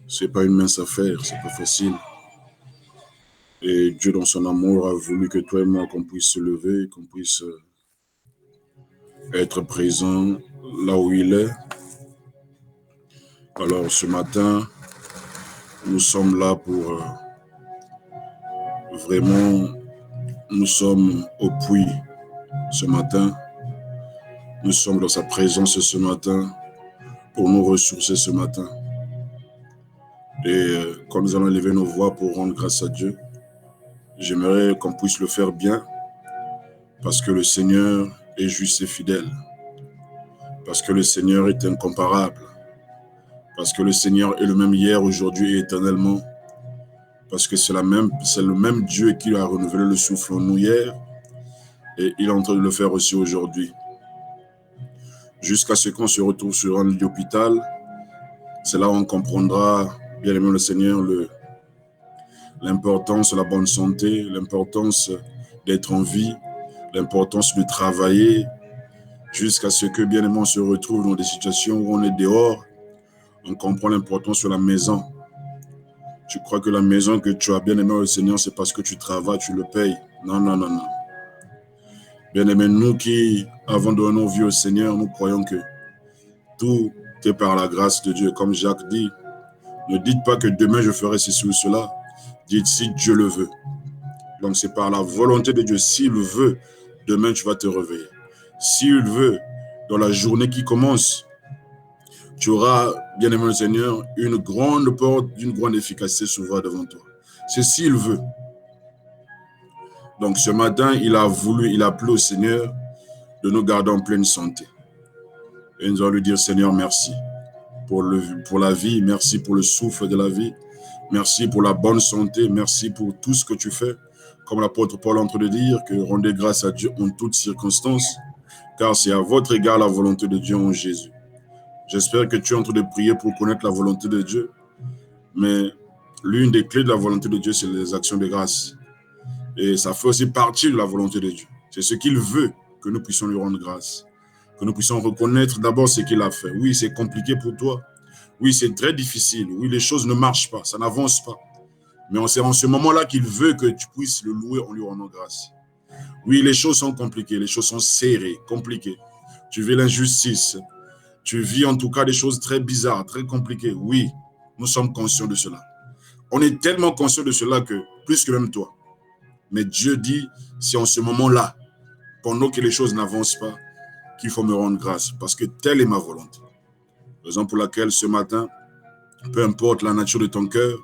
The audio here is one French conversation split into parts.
C'est pas une mince affaire, c'est pas facile. Et Dieu, dans son amour, a voulu que toi et moi, qu'on puisse se lever, qu'on puisse être présent là où il est. Alors, ce matin, nous sommes là pour vraiment, nous sommes au puits ce matin. Nous sommes dans sa présence ce matin pour nous ressourcer ce matin. Et quand nous allons élever nos voix pour rendre grâce à Dieu, j'aimerais qu'on puisse le faire bien parce que le Seigneur est juste et fidèle. Parce que le Seigneur est incomparable. Parce que le Seigneur est le même hier, aujourd'hui et éternellement. Parce que c'est le même Dieu qui a renouvelé le souffle en nous hier et il est en train de le faire aussi aujourd'hui. Jusqu'à ce qu'on se retrouve sur un lit d'hôpital, c'est là où on comprendra, bien aimé le Seigneur, l'importance de la bonne santé, l'importance d'être en vie, l'importance de travailler, jusqu'à ce que, bien aimé, on se retrouve dans des situations où on est dehors, on comprend l'importance de la maison. Tu crois que la maison que tu as, bien aimé le Seigneur, c'est parce que tu travailles, tu le payes. Non, non, non, non. Bien aimé, nous qui avons donné nos vies au Seigneur, nous croyons que tout est par la grâce de Dieu. Comme Jacques dit, ne dites pas que demain je ferai ceci ou cela. Dites si Dieu le veut. Donc c'est par la volonté de Dieu. S'il veut, demain tu vas te réveiller. S'il veut, dans la journée qui commence, tu auras, bien aimé le Seigneur, une grande porte d'une grande efficacité s'ouvrira devant toi. C'est s'il veut. Donc ce matin, il a plu au Seigneur de nous garder en pleine santé. Et nous allons lui dire, Seigneur, merci pour la vie, merci pour le souffle de la vie, merci pour la bonne santé, merci pour tout ce que tu fais. Comme l'apôtre Paul est en train de dire, que rendez grâce à Dieu en toutes circonstances, car c'est à votre égard la volonté de Dieu en Jésus. J'espère que tu es en train de prier pour connaître la volonté de Dieu, mais l'une des clés de la volonté de Dieu, c'est les actions de grâce. Et ça fait aussi partie de la volonté de Dieu. C'est ce qu'il veut, que nous puissions lui rendre grâce, que nous puissions reconnaître d'abord ce qu'il a fait. Oui, c'est compliqué pour toi. Oui, c'est très difficile. Oui, les choses ne marchent pas, ça n'avance pas. Mais c'est en ce moment-là qu'il veut que tu puisses le louer en lui rendant grâce. Oui, les choses sont compliquées, les choses sont serrées, compliquées. Tu vis l'injustice. Tu vis en tout cas des choses très bizarres, très compliquées. Oui, nous sommes conscients de cela. On est tellement conscients de cela que, plus que même toi. Mais Dieu dit, c'est en ce moment-là, pendant que les choses n'avancent pas, qu'il faut me rendre grâce, parce que telle est ma volonté. Raison pour laquelle ce matin, peu importe la nature de ton cœur,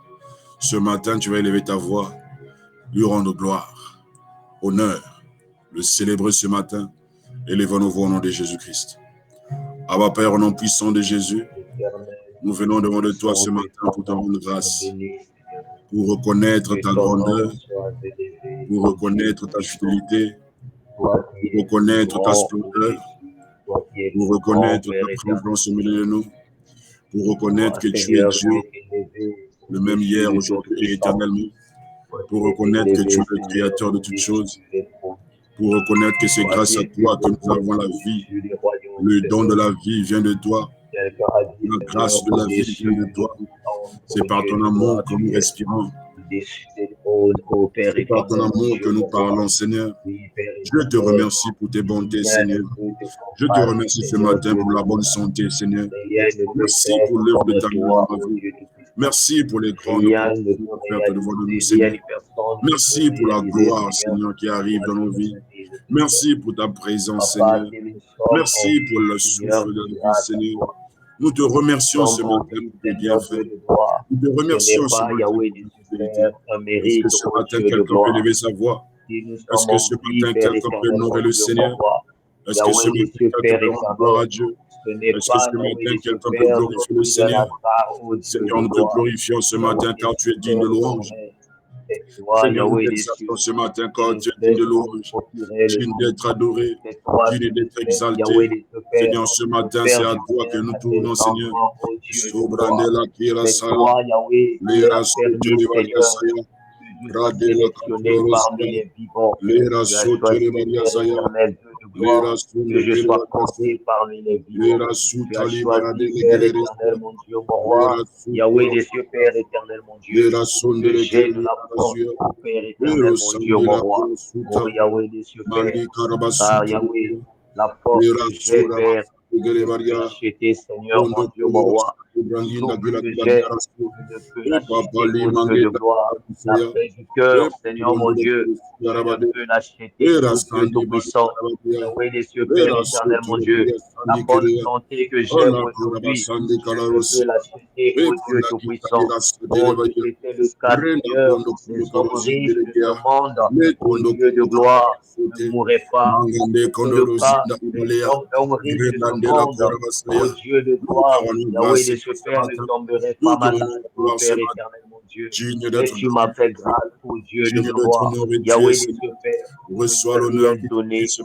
ce matin, tu vas élever ta voix, lui rendre gloire, honneur, le célébrer ce matin, élevons nos voix au nom de Jésus-Christ. Abba Père, au nom puissant de Jésus, nous venons devant de toi ce matin pour te rendre grâce, pour reconnaître ta grandeur, pour reconnaître ta fidélité, pour reconnaître ta splendeur, pour reconnaître ta présence au milieu de nous, pour reconnaître que tu es Dieu, le même hier, aujourd'hui et éternellement, pour reconnaître que tu es le créateur de toutes choses, pour reconnaître que c'est grâce à toi que nous avons la vie. Le don de la vie vient de toi. La grâce de la vie vient de toi. C'est par ton amour que nous respirons. C'est par ton amour que nous parlons, Seigneur. Je te remercie pour tes bontés, Seigneur. Je te remercie ce matin pour la bonne santé, Seigneur. Merci pour l'œuvre de ta main dans ma vie. Merci pour les grandes offertes devant nous, Seigneur. Merci pour la gloire, Seigneur, qui arrive dans nos vies. Merci pour ta présence, Seigneur. Merci pour le souffle de la vie, Seigneur. Nous te remercions ce matin pour tes bienfaits. Nous te remercions ce matin pour ta fidélité. Est-ce que ce matin, quelqu'un peut lever sa voix? Est-ce que ce matin, quelqu'un peut honorer le Seigneur? Est-ce que ce matin, quelqu'un peut rendre gloire à Dieu? Est-ce que ce matin, quelqu'un peut glorifier le Seigneur? Seigneur, nous te glorifions ce matin car tu es digne de louange. Seigneur, nous t'exaltons ce matin car tu es digne de louange, digne d'être adoré, digne d'être exalté. Seigneur, ce matin, c'est à toi que nous tournons, Seigneur. Sobrandela kira sala, lera sotere varia saya, radela kaporo saya, lera sotere varia saya. de gloire, que je sois compté parmi les vivants. Tu as choisi, Père éternel, mon Dieu, mon roi, Yahweh des cieux, Père éternel, mon Dieu, que j'aime la porte, ô Père éternel, mon Dieu, mon roi, ô Yahweh des cieux, Père, car Yahweh, la force que j'ai, Père, je peux l'acheter, Seigneur, mon Dieu, mon roi. Tout que j'ai, je ne peux l'acheter, ô Dieu de gloire. La paix du cœur, Seigneur, mon Dieu, je ne peux l'acheter, ô Dieu tout-puissant. Yahweh des cieux, Père éternel, mon Dieu. La bonne santé que j'ai aujourd'hui, je ne peux l'acheter, ô Dieu tout-puissant. Oh, si c'était le cas, Seigneur, les hommes riches de ce monde, ô Dieu de gloire, ne mourraient pas. C'est le cas des hommes riches de ce monde, ô Dieu de gloire. Yahweh de ce Père ne tomberait pas malade, ô Père éternel, mon Dieu. Mais tu m'as fait grâce, ô Dieu de gloire. Yahweh de ce Père, je n'ai rien donné, je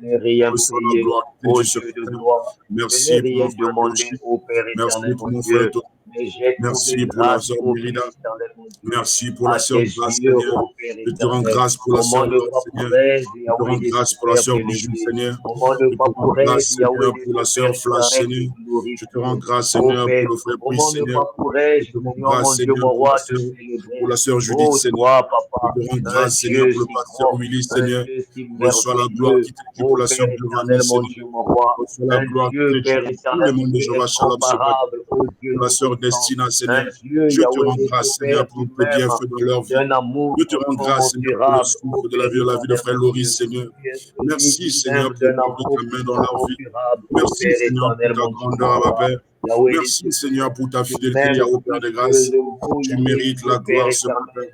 n'ai rien payé, ô Dieu de gloire. Je n'ai rien demandé, ô Père éternel, mon Dieu. Mais j'ai trouvé grâce, ô Père éternel, mon Dieu. Merci pour la sœur tes Grâce, yeux, Seigneur. ô Père Je te rends éternel. grâce pour la sœur Comment ne Grâce, pas Seigneur. pourrais-je, Je te Yahweh rends des grâce pour la Père, te sœur Bijou, l'élever? Seigneur. Comment Je ne te pas rends grâce, pourrais-je, Yahweh Seigneur, des pour la Père, sœur Flash, Nazareth, te Seigneur. Je te rends glorifier? grâce, Ô Seigneur, pour Père, le frère Brice, comment ne Seigneur. pas Je pourrais-je, te rends Seigneur, grâce, mon Dieu, Seigneur, mon pour roi, te la célébrer? sœur Judith, Ô Seigneur. toi, Je papa, te rends un grâce, Seigneur, Dieu pour le si pasteur grand, Willy, un Seigneur. Dieu si Reçois la gloire merveilleux. qui t'est due Ô pour la Père sœur Giovanni, éternel, mon Seigneur. Dieu, mon roi, Reçois la un gloire qui Dieu, t'est due Père pour tout le éternel, monde de qui est Jéhovah Shalom ce matin. incomparable, ô Dieu Pour la sœur tout-puissant, Destina, un Seigneur. Dieu, Je te Yahweh rends des cieux, grâce, Seigneur, Père, pour qui tes m'aime bienfaits dans leur vie. d'un amour Je te rends grâce, Seigneur, pour le incommensurable, ô souffle de la Père vie, de la vie de éternel, frère mon Dieu. Loris, Seigneur. Tu es celui Merci, qui Seigneur, m'aime pour d'un le vie amour que tu mets dans leur vie. incommensurable, ô Merci, Père Seigneur, pour éternel, ta mon Dieu, mon grandeur, à ma roi. Père. Yahweh des Merci, cieux, Père, Seigneur, pour ta tu fidélité, m'aimes au Père plus de que grâce. le mot, Tu Yahweh des mérites cieux, la Père gloire ce matin. éternel,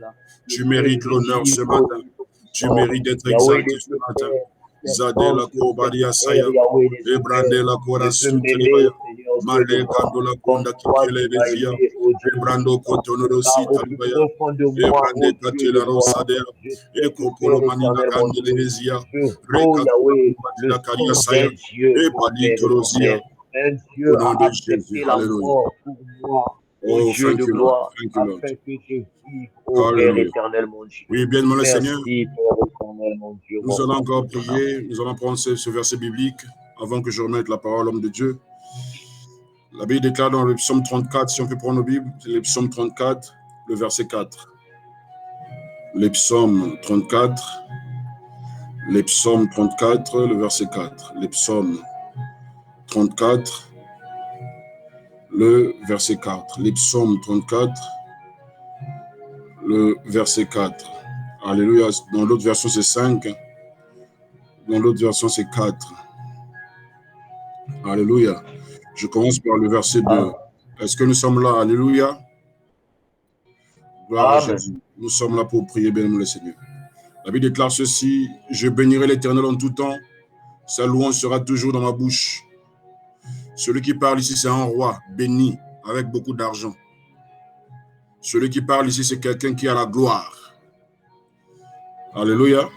que Tu peut mérites me l'honneur ce dire, ô matin. Dieu Tu tout-puissant. mérites d'être Yahweh exalté des ce cieux, matin. Père, Zadé personne la sur cette Kobadia terre, Saya. Yahweh des cieux, Ebrande Père, la ne Kora peut Sutelebaya. m'aimer, Seigneur Dieu de Male gloire, Kando la comme Konda toi Kitele tu m'as Desia. aimé, ô Dieu Ebrando tout-puissant. Kotonoro Car au plus Sitalibaya. profond de moi, ô Ebrande Dieu de Katela gloire, Rosadea. je sais que Ekopolo Père Manina éternel, mon Kandele Dieu, Desia. je vaux, Rekatula Yahweh, le Kubatila Karia sang Saya. des dieux, ô Epali Père Torosia. éternel. Un Au Dieu nom a de Jésus. accepté la Alléluia. mort pour moi, ô Oh, Dieu de thank you, Lord. gloire, Thank you, Lord. afin que je vive, ô Père Alléluia. éternel, mon Dieu. Oui, bien, mon Seigneur. Merci, Père éternel, mon Dieu, mon Nous allons roi. encore prier. Nous allons prendre ce verset biblique avant que je remette la parole à l'homme de Dieu. La Bible déclare dans le psaume 34, si on peut prendre nos Bibles, c'est le psaume 34, le verset 4. Les psaumes 34, les psaumes 34, le verset 4. Les psaumes 34, le verset 4. Les psaumes 34, le verset 4. Alléluia. Dans l'autre version, c'est 5. Dans l'autre version, c'est 4. Alléluia. Je commence par le verset 2. Est-ce que nous sommes là? Alléluia. Gloire à Jésus. Nous sommes là pour prier, bien-aimé le Seigneur. La Bible déclare ceci: je bénirai l'Éternel en tout temps, sa louange sera toujours dans ma bouche. Celui qui parle ici, c'est un roi béni avec beaucoup d'argent. Celui qui parle ici, c'est quelqu'un qui a la gloire. Alléluia.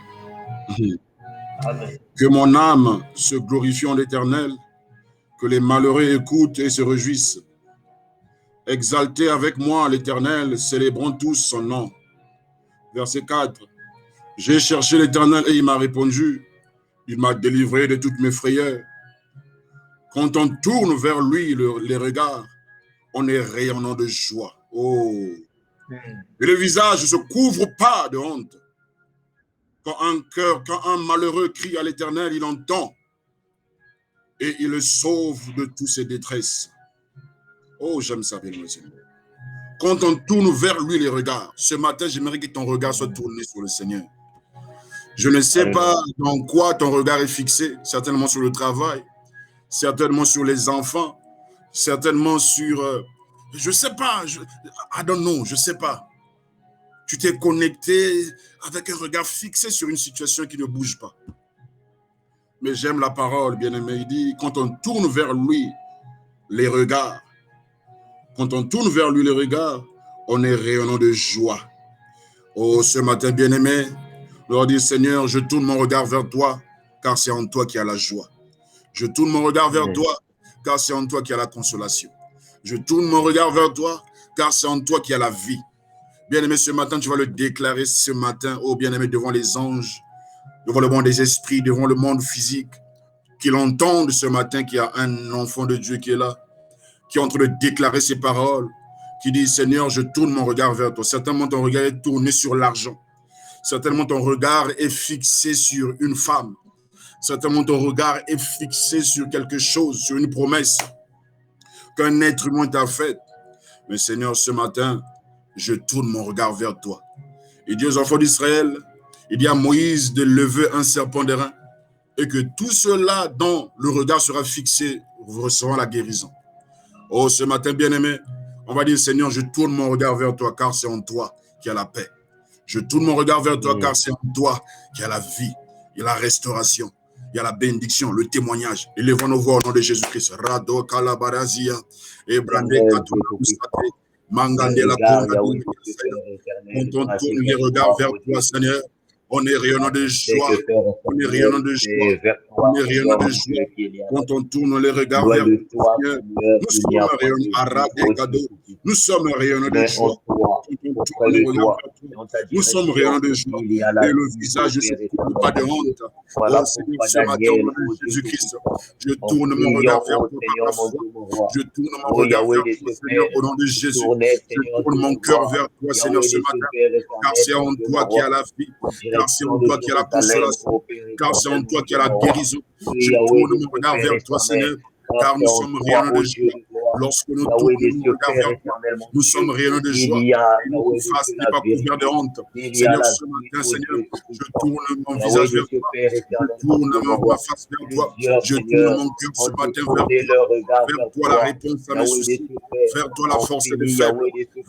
Amen. Que mon âme se glorifie en l'Éternel, que les malheureux écoutent et se réjouissent. Exaltez avec moi l'Éternel, célébrons tous son nom. Verset 4. J'ai cherché l'Éternel et il m'a répondu. Il m'a délivré de toutes mes frayeurs. Quand on tourne vers lui les regards, on est rayonnant de joie. Oh! Et le visage ne se couvre pas de honte. Quand un malheureux crie à l'Éternel, il entend et il le sauve de toutes ses détresses. Oh, j'aime ça, bien le Seigneur. Quand on tourne vers lui les regards, ce matin, j'aimerais que ton regard soit tourné sur le Seigneur. Je ne sais pas dans quoi ton regard est fixé, certainement sur le travail, certainement sur les enfants, certainement sur... je ne sais pas, I don't know, je ne sais pas. Tu t'es connecté avec un regard fixé sur une situation qui ne bouge pas. Mais j'aime la parole, bien-aimé. Il dit, quand on tourne vers lui les regards, quand on tourne vers lui les regards, on est rayonnant de joie. Oh, ce matin, bien-aimé, leur dit, Seigneur, je tourne mon regard vers toi, car c'est en toi qu'il y a la joie. Je tourne mon regard vers toi, car c'est en toi qu'il y a la consolation. Je tourne mon regard vers toi, car c'est en toi qu'il y a la vie. Bien-aimé, ce matin, tu vas le déclarer ce matin, oh bien-aimé, devant les anges devant le monde des esprits, devant le monde physique, qu'il entende ce matin qu'il y a un enfant de Dieu qui est là, qui est en train de déclarer ses paroles, qui dit, Seigneur, je tourne mon regard vers toi. Certainement, ton regard est tourné sur l'argent. Certainement, ton regard est fixé sur une femme. Certainement, ton regard est fixé sur quelque chose, sur une promesse qu'un être humain t'a faite. Mais Seigneur, ce matin, je tourne mon regard vers toi. Il dit aux enfants d'Israël, il dit à Moïse de lever un serpent d'airain et que tout cela dont le regard sera fixé recevra la guérison. Oh, ce matin, bien-aimé, on va dire, Seigneur, je tourne mon regard vers toi car c'est en toi qu'il y a la paix. Je tourne mon regard vers toi car c'est en toi qu'il y a la vie, il y a la restauration. Il y a la bénédiction, le témoignage. Élevons nos voix au nom de Jésus-Christ. Rado Kalabarazia, Ebrande Katousate, Mangandela Konda. Quand on tourne les regards vers toi, Seigneur, on est rayonnant de joie. On est rayonnant de joie. On est rayonnant de joie. Quand on tourne les regards vers toi, Seigneur, nous sommes rayonnants à Radé Kado. Nous sommes rayonnants de joie. Nous sommes rayonnants de joie. Et le visage ne se couvre pas de honte. Oh Seigneur, ce matin, au nom de Jésus-Christ, je tourne mon regard vers toi par la foi. Je tourne mon regard vers toi, Seigneur, au nom de Jésus. Je tourne mon cœur vers toi, Seigneur, ce matin. Car c'est en toi qu'il y a la vie. Car c'est en toi qu'il y a la consolation. Car c'est en toi qu'il y a la guérison. Je tourne mon regard vers toi, Seigneur. Car nous sommes rayonnants de joie. Lorsque nous tournons nos regards vers toi, nous sommes rayonnants de joie. Et notre face n'est pas couverte de honte. Seigneur, ce matin, Seigneur, je tourne mon visage vers toi. Je tourne ma face vers toi. Je tourne mon cœur ce matin vers toi la réponse à mes soucis. Vers toi la force des faibles.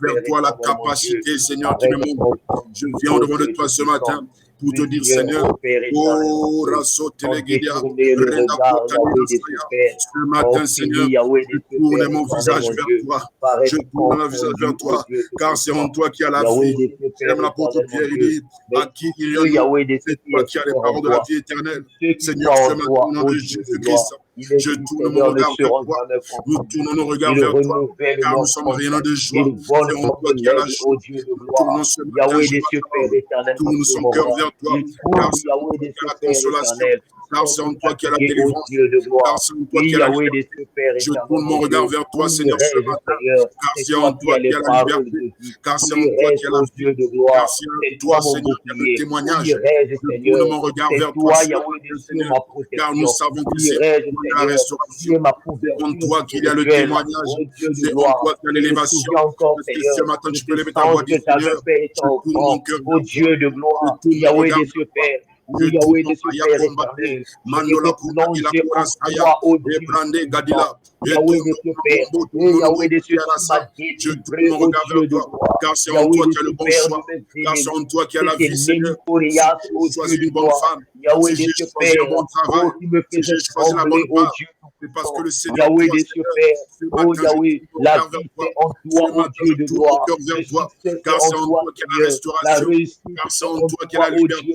Vers toi la capacité, Seigneur, qui me montre. Je viens au devant de toi ce matin pour te dire, Seigneur, oh, Rasso Teleguidia, ce matin, Seigneur, je tourne mon visage vers toi. Je tourne mon visage vers toi, car c'est en toi qu'il y a la vie. J'aime l'apôtre Pierre, il dit, à qui il y a c'est toi qui as les paroles de la vie éternelle. Seigneur, ce matin, au nom de Jésus-Christ, je tourne mon regard vers toi. Nous tournons nos regards vers toi, car nous sommes rayonnants de joie. C'est en toi qu'il y a la joie. Nous tournons ce matin, tourne son cœur vers toi, car c'est en toi qu'il y a la consolation. Car c'est en toi qu'il y a la délivrance. Car c'est en toi qu'il y a la liberté. Je tourne mon regard vers toi, Seigneur, ce matin. Car c'est en toi qu'il y a la liberté. Car c'est en toi qu'il y a la vie. Car c'est en toi, Seigneur, qu'il y a le témoignage. Je tourne mon regard vers toi, Seigneur, car nous savons que c'est la restauration. C'est en toi qu'il y a le témoignage. C'est en toi qu'il y a l'élévation. Ce matin, tu peux lever ta voix, dire, Seigneur, je tourne mon cœur vers toi. Dieu de gloire, Yahweh des cieux, Père. Yahweh des cieux, Père éternel. Mandola Kuda ila Kurasaya, Ebrande Gadila. Yahweh des cieux, Père. Yahweh des cieux, je tourne mon regard vers toi, car c'est en toi qu'il y a le bon choix, car c'est en toi qu'il y a la vie, Seigneur. Si j'ai choisi une bonne femme, si j'ai choisi un bon travail, si j'ai choisi la bonne part, c'est parce que le Seigneur, Yahweh des cieux, Père, oh Yahweh, la vie c'est en toi, oh Dieu de gloire, car c'est en toi qu'il y a la restauration, car c'est en toi qu'il y a la liberté,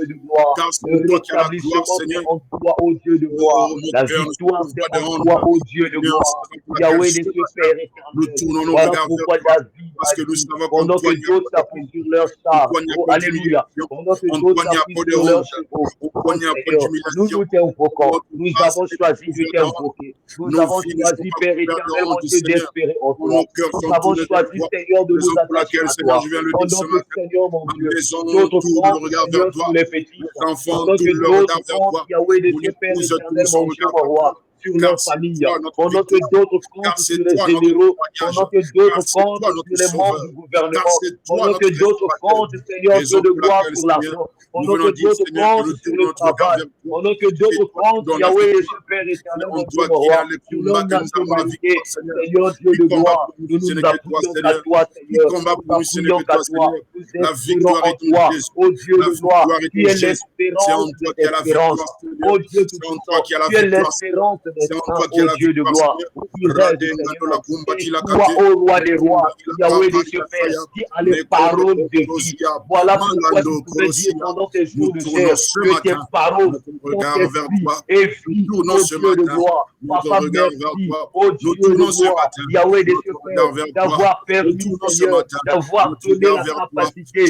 car c'est en toi qu'il y a la gloire, Seigneur. En toi, oh Dieu de gloire, la victoire c'est en toi, oh Dieu de gloire, Yahweh des cieux, Père éternel. Nous tournons nos regards vers toi, parce que nous savons qu'en toi, il y a sur leur char, oh alléluia, pendant que d'autres s'appuient sur leur chevaux, nous nous t'invoquons, nous avons choisi de t'invoquer. Nous avons choisi, Père éternel, mon Dieu, d'espérer en toi. Nous avons choisi, Seigneur, de nous attacher à toi. Pendant que, Seigneur, mon Dieu, d'autres comptent, Seigneur, sur les petits. Pendant que d'autres comptent, Yahweh, de Dieu, Père éternel, mon Dieu, mon roi, sur leur famille. Pendant que d'autres comptent sur les généraux. Pendant que d'autres comptent sur les membres du gouvernement. Pendant que d'autres comptent, Seigneur, Dieu de gloire, sur l'argent. Pendant que d'autres comptent sur le travail. Pendant que d'autres comptent, Yahweh, Père éternel, mon Dieu, mon roi, sur leur nationalité. Seigneur, Dieu de gloire, nous nous appuyons à toi, Seigneur. Nous appuyons à toi. Nous espérons en toi, ô Dieu de gloire. Tu es l'espérance de l'espérance. Ô Dieu de gloire, tu es l'espérance destin, ô Dieu de gloire, qui rêve, Seigneur. Et toi, ô roi des rois, Yahweh des cieux, Père, qui a les paroles de vie. Voilà pourquoi tu pouvais dire pendant tes jours de chair que tes paroles sont vie et vie, ô Dieu de gloire. Papa, merci, ô Dieu de gloire, Yahweh des cieux, Père, d'avoir permis, Seigneur, d'avoir donné la capacité,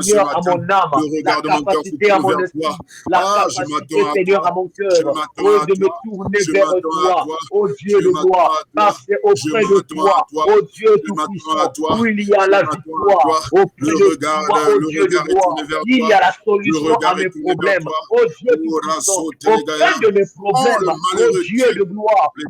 Seigneur, à mon âme, la capacité à mon esprit, la capacité, Seigneur, à mon cœur, de me tourner vers toi, ô Dieu de gloire, marcher auprès de toi, ô Dieu tout-puissant, où il y a la victoire, auprès de toi, ô Dieu de gloire, il y a la solution à mes problèmes, ô Dieu tout-puissant, auprès de mes problèmes, ô Dieu de gloire,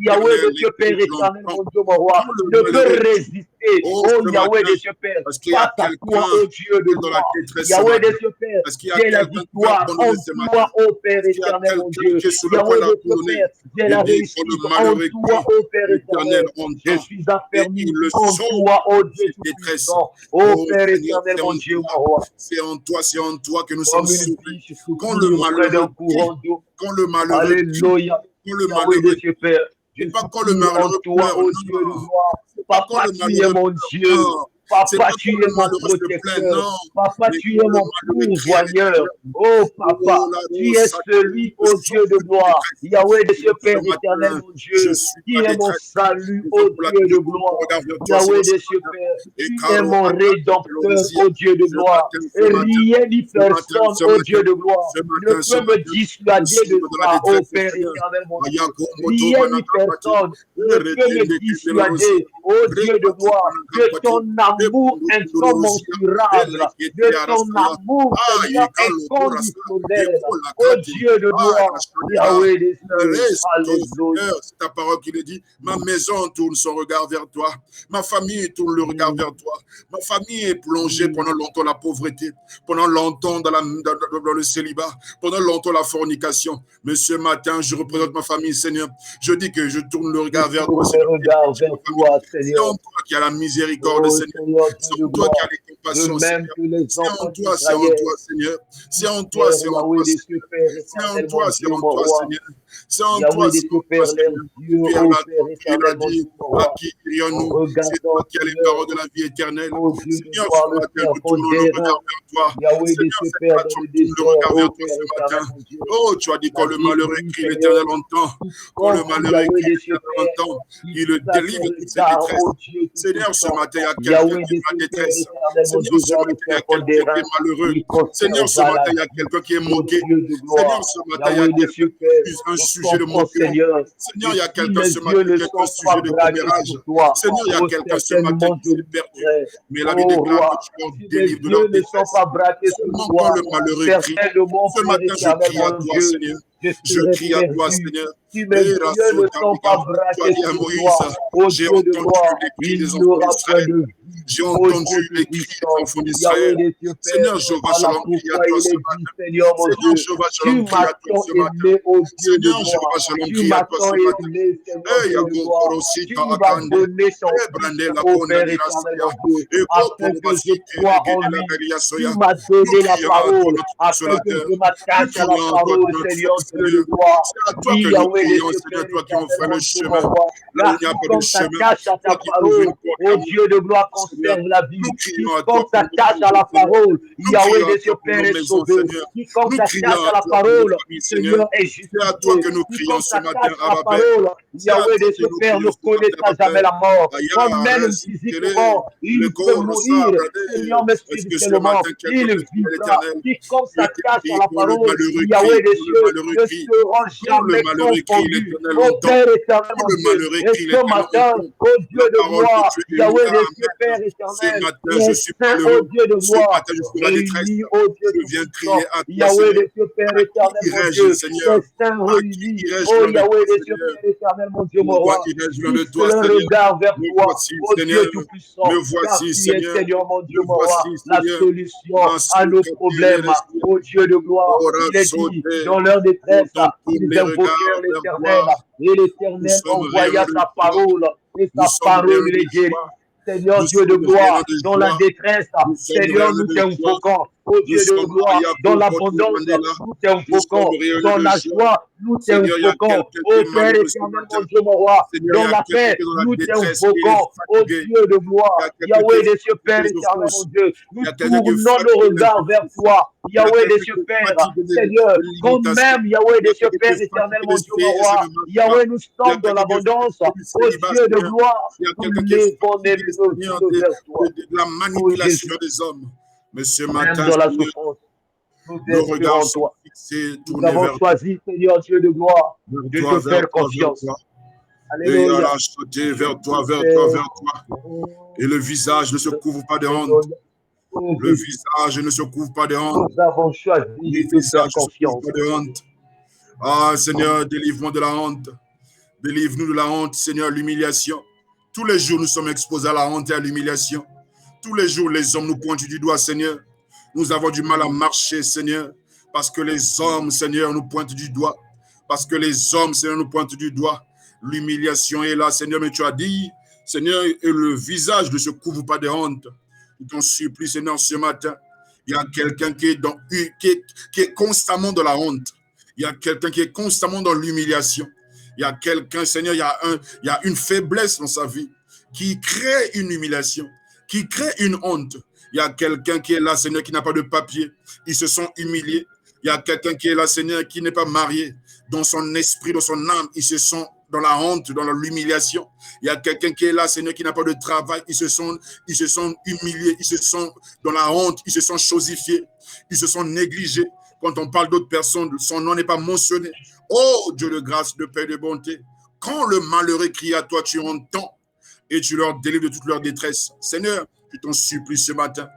Yahweh de Dieu Père éternel, mon Dieu, mon roi, ne peut résister, ô Yahweh de Dieu Père, face à toi, ô Dieu de gloire, Yahweh de Dieu Père, j'ai la victoire en toi, ô Père éternel, mon Dieu, Yahweh de Dieu Père, j'ai la réussite en toi, ô Père éternel, je suis affermi en toi, ô Dieu tout-puissant, ô Père éternel, mon Dieu, mon roi. C'est en toi que nous sommes sauvés. Quand le malheur Alléluia, Yahweh de Dieu Père, je suis en toi, ô Dieu de gloire. Papa, tu es mon Dieu. Papa, tu es mon protecteur. Papa, tu es mon pourvoyeur. Oh, Papa, tu es celui, ô Dieu de gloire. Yahweh de Dieu, Père éternel, mon Dieu. Tu es mon salut, ô Dieu de gloire. Yahweh de Dieu, Père. Tu es mon rédempteur, ô Dieu de gloire. Et rien ni personne, ô Dieu de gloire, ne peut me dissuader de toi, ô Père éternel, mon Dieu. Rien ni personne ne peut me dissuader, ô Dieu de gloire, de ton amour incommensurable, de ton amour, Seigneur, inconditionnel, ô Dieu de gloire, Yahweh des cieux, alléluia. C'est ta parole qui le dit, ma maison tourne son regard vers toi, ma famille tourne le regard vers toi, ma famille est plongée pendant longtemps la pauvreté, pendant longtemps dans le célibat, pendant longtemps la fornication, mais ce matin, je représente ma famille, Seigneur, je dis que je tourne le regard vers toi, Seigneur. C'est en toi qu'il y a la miséricorde, Seigneur. C'est en toi qu'il y a les compassions, Seigneur. C'est en toi, Seigneur. C'est en toi, c'est en toi, Seigneur. C'est en toi, c'est en toi, Seigneur. C'est en toi, c'est en toi, Seigneur. Pierre l'a dit, à qui irions-nous? C'est toi qui as les paroles de la vie éternelle. Seigneur, ce matin, nous tournons le regard vers toi. Seigneur, c'est toi, tu tournes le regard vers toi ce matin. Oh, tu as dit quand le malheur écrit, l'Éternel entend. Quand le malheur écrit, l'Éternel entend. Il le délivre de ses détresses. Seigneur, ce matin, il y a quelqu'un qui est en détresse. Seigneur, ce matin, il y a quelqu'un qui est malheureux. Seigneur, ce matin, il y a quelqu'un qui est moqué. Seigneur, ce matin, il y a quelqu'un qui est un sujet de moquerie. Seigneur, il y a quelqu'un ce matin qui est un sujet de commérage. Seigneur, il y a quelqu'un ce matin qui est perdu. Mais la vie déclare que tu leur délivres de leur détresse. Seulement quand le malheureux crie. Ce matin, je crie à toi, Seigneur. Je crie à toi, Seigneur. Si mes yeux ne sont pas braqués sur toi, j'ai entendu les cris des enfants d'Israël. J'ai entendu les cris des enfants d'Israël. Seigneur, je vais shalom crier à toi ce matin. Seigneur, je vais shalom crier à toi ce matin. Seigneur, je vais shalom crier à toi ce matin. Eh, Yago aussi, ta akande. Eh, brandé la bonne de la soya. Et pour passer, tu m'as donné la parole, afin que je m'attache à la parole, Seigneur. C'est à toi que nous prions, Seigneur, toi qui m'offres le chemin. Là où il n'y a pas de chemin, toi qui ouvres une porte. Oh Dieu de gloire, conserve la vie. Quiconque s'attache à la parole, Yahweh de Dieu Père est sauvé. Quiconque s'attache à la parole, Seigneur est juste. C'est à toi que nous prions ce matin, Abba. Yahweh de Dieu Père ne connaîtra jamais la mort. Même physiquement, il peut mourir. Seigneur, mais spirituellement, il vivra. Quiconque s'attache à la parole, Yahweh de Dieu ne seront jamais confondus. Ô Père éternel, et ce matin, ô Dieu de gloire, Yahweh de Dieu, Père éternel, je suis ô Dieu de gloire, réunis, ô Dieu de puissant, Yahweh de Dieu, Père éternel, mon Dieu, les saints réunis, ô Yahweh de Dieu, Père éternel, mon Dieu, mon roi, fixe le regard vers toi, ô Dieu tout-puissant, car tu es, Seigneur, mon Dieu, mon roi, la solution à nos problèmes, ô Dieu de gloire, il est dit, dans leur détresse, ils invoquèrent l'Éternel, et l'Éternel envoya sa parole, et sa parole les guérit. Seigneur Dieu de gloire, dans la détresse, Seigneur, nous t'invoquons. oh Dieu de gloire, dans l'abondance, nous t'invoquons, dans la joie, nous t'invoquons, oh Père éternel, mon Dieu, mon roi, dans la paix, nous t'invoquons, oh Dieu de gloire, Yahweh des cieux, Père éternel, mon Dieu, nous tournons nos regards vers toi, Yahweh des cieux, Père, Seigneur, quand même, Yahweh des cieux, Père éternel, mon Dieu, mon roi, Yahweh, nous sommes dans l'abondance, oh Dieu de gloire, nous levons nos yeux vers toi. La manipulation des hommes. Mais ce matin, dans la souffrance, nos regards sont fixés, tournés vers toi. Nous avons choisi, Seigneur Dieu de gloire, de te faire confiance. Alléluia. Et vers toi, vers toi, vers toi. Et le visage ne se couvre pas de honte. Le visage ne se couvre pas de honte. Nous avons choisi de faire confiance. De honte. Ah, Seigneur, délivre-moi de la honte. Délivre-nous de la honte, Seigneur, l'humiliation. Tous les jours, nous sommes exposés à la honte et à l'humiliation. Tous les jours, les hommes nous pointent du doigt, Seigneur. Nous avons du mal à marcher, Seigneur, parce que les hommes, Seigneur, nous pointent du doigt. Parce que les hommes, Seigneur, nous pointent du doigt. L'humiliation est là, Seigneur, mais tu as dit, Seigneur, et le visage ne se couvre pas de honte. Nous t'en supplie, Seigneur, ce matin. Il y a quelqu'un qui est constamment dans la honte. Il y a quelqu'un qui est constamment dans l'humiliation. Il y a quelqu'un, Seigneur, il y a une faiblesse dans sa vie qui crée une humiliation, qui crée une honte. Il y a quelqu'un qui est là, Seigneur, qui n'a pas de papier. Ils se sont humiliés. Il y a quelqu'un qui est là, Seigneur, qui n'est pas marié. Dans son esprit, dans son âme, ils se sont dans la honte, dans l'humiliation. Il y a quelqu'un qui est là, Seigneur, qui n'a pas de travail. Ils se sont humiliés. Ils se sont dans la honte. Ils se sont chosifiés. Ils se sont négligés. Quand on parle d'autres personnes, son nom n'est pas mentionné. Oh, Dieu de grâce, de paix et de bonté. Quand le malheureux crie à toi, tu entends et tu leur délivres de toute leur détresse. Seigneur, je t'en supplie ce matin,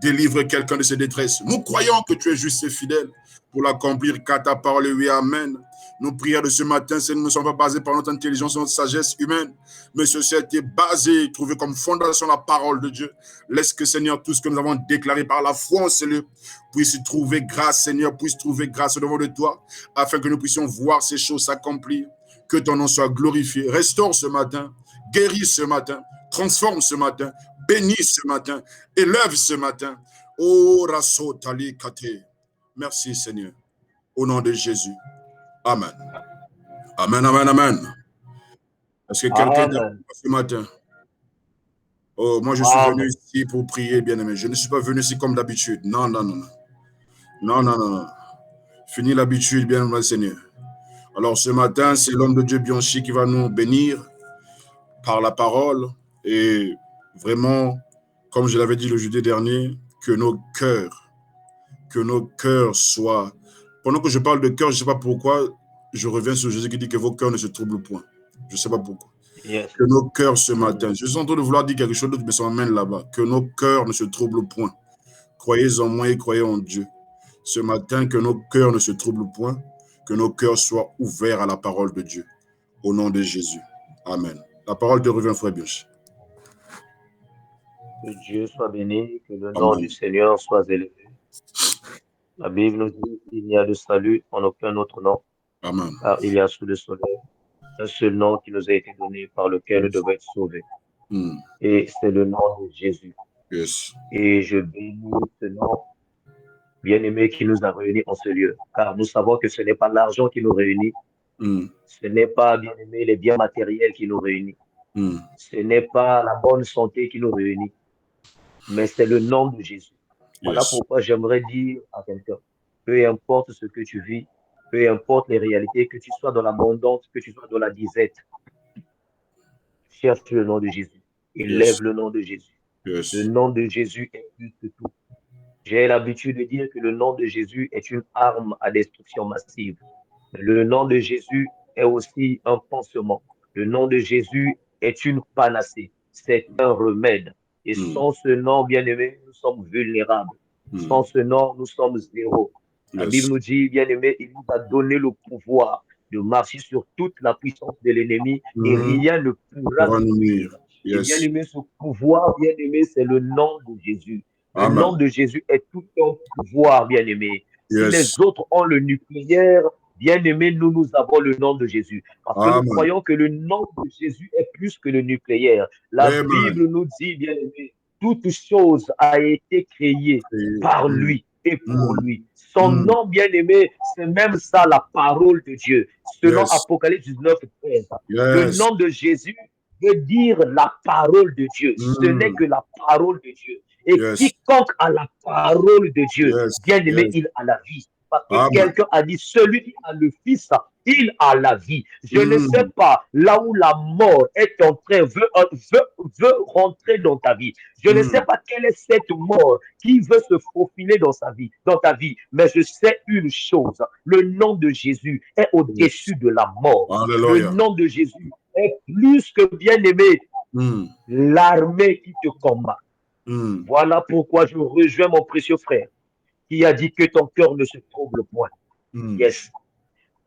délivre quelqu'un de ses détresses. Nous croyons que tu es juste et fidèle pour l'accomplir, car ta parole est oui, amen. Nos prières de ce matin, Seigneur, ne sont pas basées par notre intelligence, notre sagesse humaine, mais ceci a été basé, trouvé comme fondation la parole de Dieu. Laisse que, Seigneur, tout ce que nous avons déclaré par la foi en Seigneur puisse trouver grâce, Seigneur, puisse trouver grâce devant de toi, afin que nous puissions voir ces choses s'accomplir. Que ton nom soit glorifié. Restaure ce matin, guéris ce matin, transforme ce matin, bénis ce matin, élève ce matin. Oh, Rasso Tali Kate. Merci, Seigneur. Au nom de Jésus. Amen. Amen, amen, amen. Est-ce que quelqu'un est là ce matin? Oh, moi, je suis venu ici pour prier, bien-aimé. Je ne suis pas venu ici comme d'habitude. Non, non, non, non. Non, non, non, non. Fini l'habitude, bien-aimé, Seigneur. Alors, ce matin, c'est l'homme de Dieu, Bianchi, qui va nous bénir par la parole. Et vraiment, comme je l'avais dit le jeudi dernier, que nos cœurs soient... Pendant que je parle de cœur, je ne sais pas pourquoi, je reviens sur Jésus qui dit que vos cœurs ne se troublent point. Je ne sais pas pourquoi. Yes. Que nos cœurs ce matin, je suis en train de vouloir dire quelque chose d'autre, mais ça m'amène là-bas. Que nos cœurs ne se troublent point. Croyez en moi et croyez en Dieu. Ce matin, que nos cœurs ne se troublent point, que nos cœurs soient ouverts à la parole de Dieu. Au nom de Jésus. Amen. La parole te revient, frère Bioche. Que Dieu soit béni, que le nom du Seigneur soit élevé. La Bible nous dit qu'il n'y a de salut en aucun autre nom. Amen. Car il y a sous le soleil un seul nom qui nous a été donné par lequel nous devons être sauvés. Et c'est le nom de Jésus. Yes. Et je bénis ce nom bien-aimé qui nous a réunis en ce lieu. Car nous savons que ce n'est pas l'argent qui nous réunit. Ce n'est pas, bien-aimé, les biens matériels qui nous réunissent. Ce n'est pas la bonne santé qui nous réunit. Mais c'est le nom de Jésus. Voilà pourquoi j'aimerais dire à quelqu'un, peu importe ce que tu vis, peu importe les réalités, que tu sois dans l'abondance, que tu sois dans la disette, cherche le nom de Jésus. Élève le nom de Jésus. Le nom de Jésus est plus que tout. J'ai l'habitude de dire que le nom de Jésus est une arme à destruction massive. Le nom de Jésus est aussi un pansement. Le nom de Jésus est une panacée. C'est un remède. Et sans ce nom, bien-aimé, nous sommes vulnérables. Sans ce nom, nous sommes zéro. La Bible nous dit, bien-aimé, il nous a donné le pouvoir de marcher sur toute la puissance de l'ennemi et rien ne pourra nous nuire. Et bien-aimé, ce pouvoir, bien-aimé, c'est le nom de Jésus. Le nom de Jésus est tout un pouvoir, bien-aimé. Si les autres ont le nucléaire, bien-aimé, nous avons le nom de Jésus. Parce que nous croyons que le nom de Jésus est plus que le nucléaire. La Bible nous dit, bien-aimé, toute chose a été créée par lui. et pour lui. Son nom bien-aimé, c'est même ça la parole de Dieu. Selon Apocalypse 19, 13. Le nom de Jésus veut dire la parole de Dieu. Ce n'est que la parole de Dieu. Et quiconque a la parole de Dieu, bien-aimé, il a la vie. Parce que quelqu'un a dit, celui qui a le Fils, il a la vie. Je ne sais pas là où la mort est en train, veut rentrer dans ta vie. Je ne sais pas quelle est cette mort qui veut se faufiler dans ta vie. Mais je sais une chose, le nom de Jésus est au-dessus de la mort. Alléluia. Le nom de Jésus est plus que bien-aimé. L'armée qui te combat. Voilà pourquoi je rejoins mon précieux frère qui a dit que ton cœur ne se trouble point. Yes.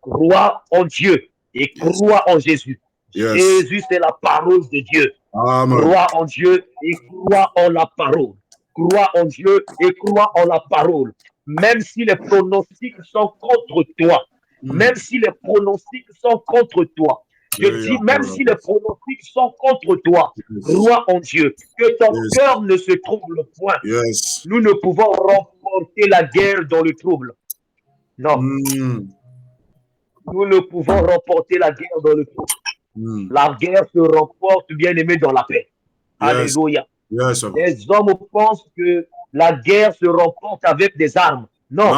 Crois en Dieu et crois en Jésus. Jésus, c'est la parole de Dieu. Amen. Crois en Dieu et crois en la parole. Crois en Dieu et crois en la parole. Même si les pronostics sont contre toi, même si les pronostics sont contre toi, je dis, même si les pronostics sont contre toi, crois en Dieu, que ton cœur ne se trouble point. Nous ne pouvons remporter la guerre dans le trouble. Non. Nous ne pouvons remporter la guerre dans le trouble. La guerre se remporte, bien aimé, dans la paix. Alléluia. Les hommes pensent que la guerre se remporte avec des armes. Non.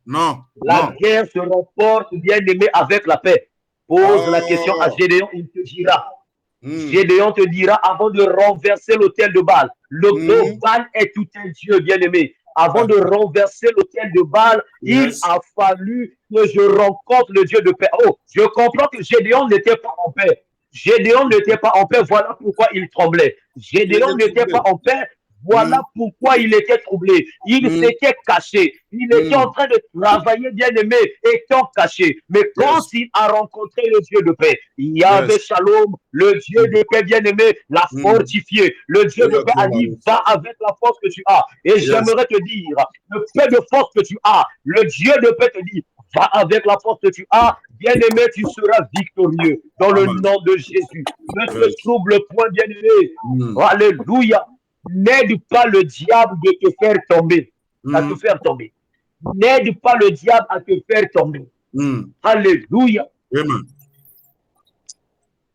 Non. La guerre se remporte, bien aimé, avec la paix. Pose la question à Gédéon, il te dira. Gédéon te dira avant de renverser l'autel de Baal. Baal est tout un Dieu, bien aimé. Avant de renverser l'autel de Baal, il a fallu que je rencontre le Dieu de paix. Oh, je comprends que Gédéon n'était pas en paix. Gédéon n'était pas en paix, voilà pourquoi il tremblait. Gédéon n'était pas en paix, voilà pourquoi il était troublé. Il s'était caché. Il était en train de travailler, bien aimé, étant caché. Mais quand il a rencontré le Dieu de paix, il y avait Shalom, le Dieu de paix, bien aimé, l'a fortifié. Le Dieu de paix a dit, va avec la force que tu as. Et j'aimerais te dire, le peu de force que tu as, le Dieu de paix te dit, va avec la force que tu as, bien aimé, tu seras victorieux dans le nom de Jésus. Ne te trouble point, bien aimé. Alléluia. N'aide pas le diable de te faire tomber, à te faire tomber. N'aide pas le diable à te faire tomber. Alléluia. Amen.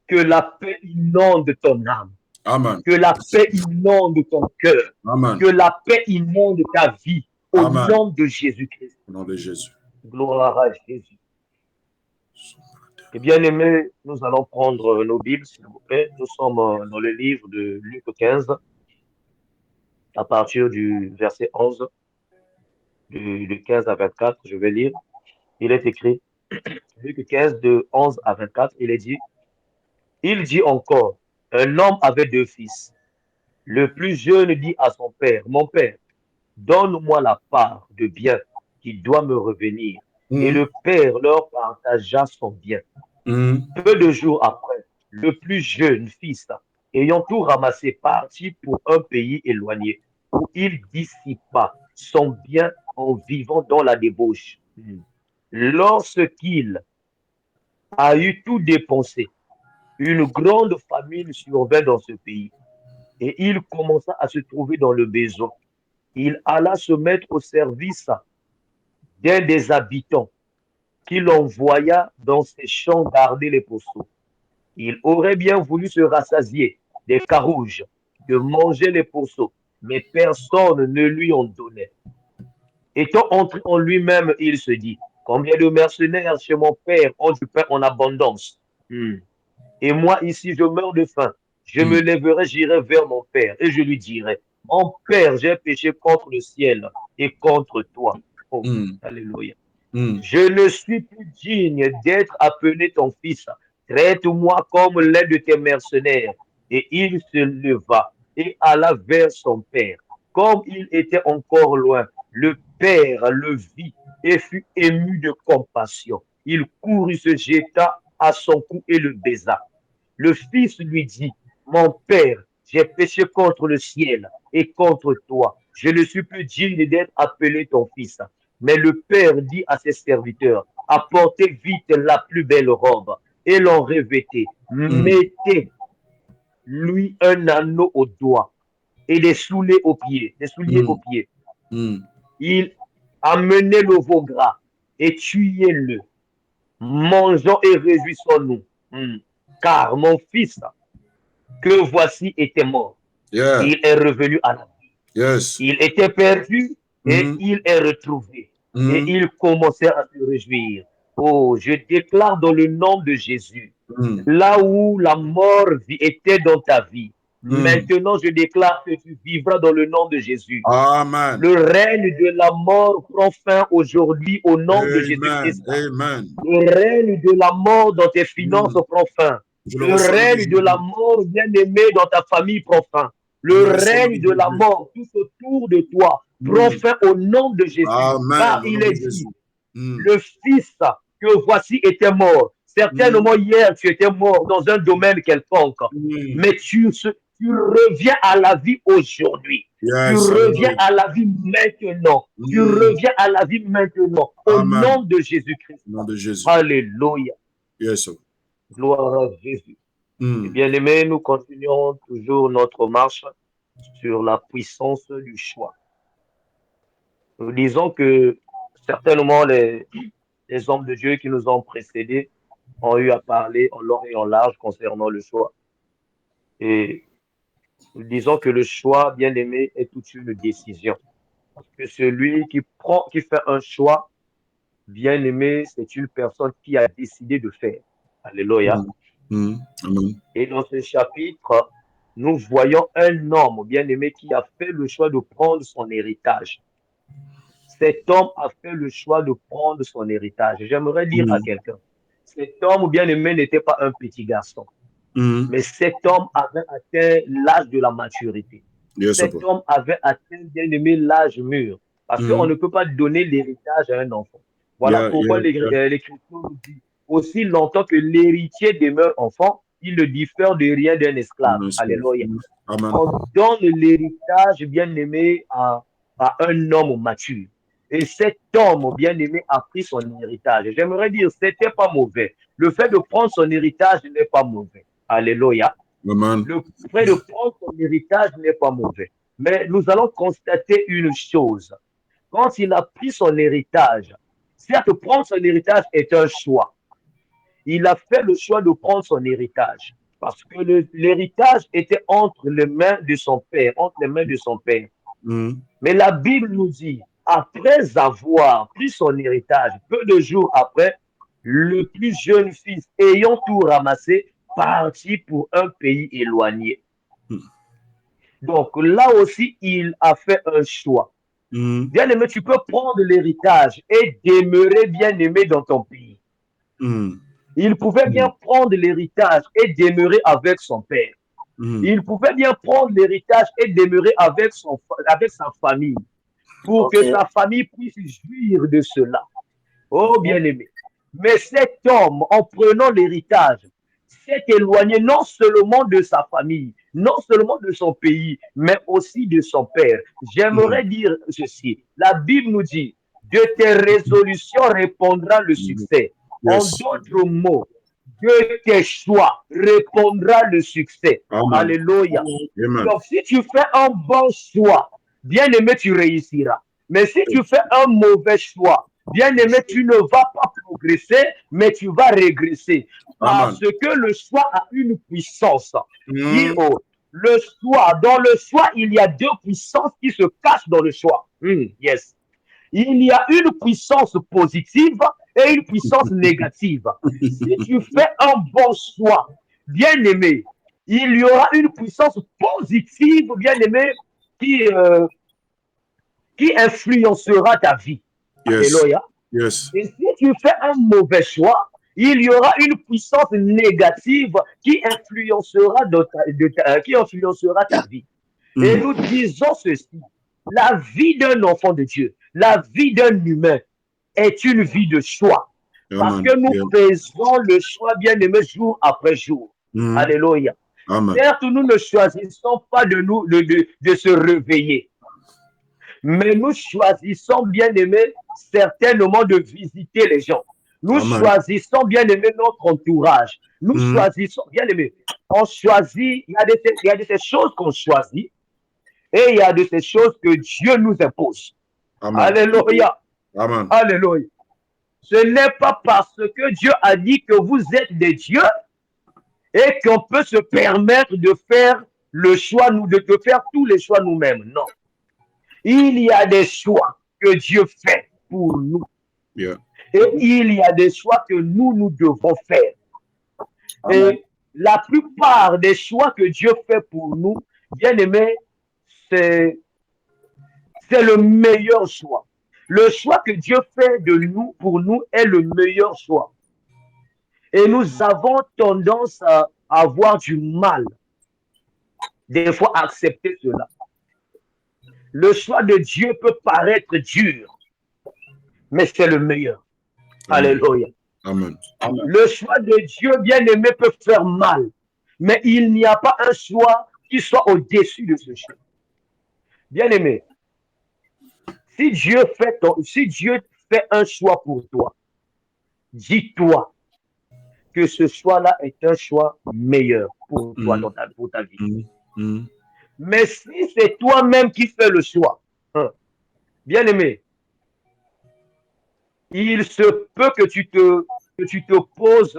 Que la paix inonde ton âme. Amen. Que la paix inonde ton cœur. Amen. Que la paix inonde ta vie. Au nom de Jésus-Christ. Au nom de Jésus. Gloire à Jésus. Et bien aimé, nous allons prendre nos Bibles, s'il vous plaît. Nous sommes dans le livre de Luc 15, à partir du verset 11, de 15 à 24, je vais lire. Il est écrit, Luc 15, de 11 à 24, il dit encore, un homme avait 2 fils. Le plus jeune dit à son père, mon père, donne-moi la part de bien qui doit me revenir. Et le père leur partagea son bien. Peu de jours après, le plus jeune fils, ayant tout ramassé, partit pour un pays éloigné, où il dissipa son bien en vivant dans la débauche. Lorsqu'il a eu tout dépensé, une grande famine survint dans ce pays, et il commença à se trouver dans le besoin. Il alla se mettre au service d'un des habitants, qui l'envoya dans ses champs garder les pourceaux. Il aurait bien voulu se rassasier des carouges que mangeaient les pourceaux, mais personne ne lui en donnait. Étant entré en lui-même, il se dit, combien de mercenaires chez mon père ont du pain en abondance. Et moi ici, je meurs de faim. Je me lèverai, j'irai vers mon père et je lui dirai, mon père, j'ai péché contre le ciel et contre toi. Oh, alléluia. Je ne suis plus digne d'être appelé ton fils. Traite-moi comme l'un de tes mercenaires. Et il se leva et alla vers son père. Comme il était encore loin, le père le vit et fut ému de compassion. Il courut, se jeta à son cou et le baisa. Le fils lui dit, mon père, j'ai péché contre le ciel et contre toi. Je ne suis plus digne d'être appelé ton fils. Mais le père dit à ses serviteurs, apportez vite la plus belle robe et l'en revêtez. Mettez-lui un anneau au doigt et des souliers aux pieds. amenez le veau gras et tuez-le. Mangeons et réjouissons-nous. Car mon fils, que voici, était mort. Yeah. Il est revenu à la vie. Yes. Il était perdu et il est retrouvé. Et il commençait à se réjouir. Oh, je déclare dans le nom de Jésus, là où la mort était dans ta vie, maintenant je déclare que tu vivras dans le nom de Jésus. Amen. Le règne de la mort prend fin aujourd'hui au nom de Jésus-Christ. Amen. Le règne de la mort dans tes finances prend fin. Le règne de la mort, bien-aimé, dans ta famille prend fin. Le règne de la mort tout autour de toi prend fin au nom de Jésus. Amen. Car il est dit, le Fils que voici était mort. Certainement hier, tu étais mort dans un domaine quelconque. Mais tu reviens à la vie aujourd'hui. Tu reviens à la vie maintenant. Tu reviens à la vie maintenant. Au nom de Jésus-Christ. Au nom de Jésus. Alléluia. Yes. Gloire à Jésus. Bien-aimés, nous continuons toujours notre marche sur la puissance du choix. Nous disons que certainement les hommes de Dieu qui nous ont précédés ont eu à parler en long et en large concernant le choix. Et nous disons que le choix, bien-aimé, est toute une décision. Parce que celui qui fait un choix, bien-aimé, c'est une personne qui a décidé de faire. Alléluia. Et dans ce chapitre, nous voyons un homme, bien-aimé, qui a fait le choix de prendre son héritage. Cet homme a fait le choix de prendre son héritage. J'aimerais dire à quelqu'un, cet homme, bien-aimé, n'était pas un petit garçon. Mais cet homme avait atteint l'âge de la maturité. Cet homme avait atteint, bien-aimé, l'âge mûr. Parce qu'on ne peut pas donner l'héritage à un enfant. Voilà pourquoi l'Écriture nous dit, aussi longtemps que l'héritier demeure enfant, il ne diffère de rien d'un esclave. Alléluia. On donne l'héritage, bien-aimé, à un homme mature. Et cet homme, bien-aimé, a pris son héritage. J'aimerais dire, c'était pas mauvais. Le fait de prendre son héritage n'est pas mauvais. Alléluia. Le fait de prendre son héritage n'est pas mauvais. Mais nous allons constater une chose. Quand il a pris son héritage, certes, prendre son héritage est un choix. Il a fait le choix de prendre son héritage. Parce que l'héritage était entre les mains de son père, Mais la Bible nous dit, après avoir pris son héritage, peu de jours après, le plus jeune fils, ayant tout ramassé, partit pour un pays éloigné. Donc là aussi, il a fait un choix. Bien-aimé, tu peux prendre l'héritage et demeurer bien-aimé dans ton pays. Il pouvait bien prendre l'héritage et demeurer avec son père. Il pouvait bien prendre l'héritage et demeurer avec sa famille pour que sa famille puisse jouir de cela. Oh, bien-aimé. Mais cet homme, en prenant l'héritage, s'est éloigné non seulement de sa famille, non seulement de son pays, mais aussi de son père. J'aimerais dire ceci. La Bible nous dit, de tes résolutions répondra le succès. En d'autres mots, de tes choix répondra le succès. Alléluia. Donc, si tu fais un bon choix, bien-aimé, tu réussiras. Mais si tu fais un mauvais choix, bien-aimé, tu ne vas pas progresser, mais tu vas régresser. Parce que le choix a une puissance. Le choix, dans le choix, il y a deux puissances qui se cachent dans le choix. Yes. Il y a une puissance positive et une puissance négative. Si tu fais un bon choix, bien-aimé, il y aura une puissance positive, bien-aimé, qui influencera ta vie. Alléluia. Et si tu fais un mauvais choix, il y aura une puissance négative qui influencera ta vie. Et nous disons ceci, la vie d'un enfant de Dieu, la vie d'un humain est une vie de choix. Parce que nous faisons le choix, bien-aimé, jour après jour. Alléluia. Certes, nous ne choisissons pas de se réveiller. Mais nous choisissons, bien-aimé, certainement de visiter les gens. Nous choisissons, bien-aimé, notre entourage. Nous choisissons, bien-aimé, on choisit, il y a de ces choses qu'on choisit et il y a de ces choses que Dieu nous impose. Amen. Alléluia. Amen. Alléluia. Ce n'est pas parce que Dieu a dit que vous êtes des dieux et qu'on peut se permettre de faire le choix, de faire tous les choix nous-mêmes. Non. Il y a des choix que Dieu fait pour nous. Yeah. Et il y a des choix que nous devons faire. Amen. Et la plupart des choix que Dieu fait pour nous, bien aimé, c'est le meilleur choix. Le choix que Dieu fait de nous, pour nous, est le meilleur choix. Et nous avons tendance à avoir du mal, des fois, à accepter cela. Le choix de Dieu peut paraître dur, mais c'est le meilleur. Amen. Alléluia. Amen. Le choix de Dieu, bien aimé, peut faire mal, mais il n'y a pas un choix qui soit au-dessus de ce choix. Bien aimé, si Dieu fait un choix pour toi, dis-toi que ce choix-là est un choix meilleur pour toi, pour ta vie. Mais si c'est toi-même qui fais le choix, bien aimé, il se peut que tu te poses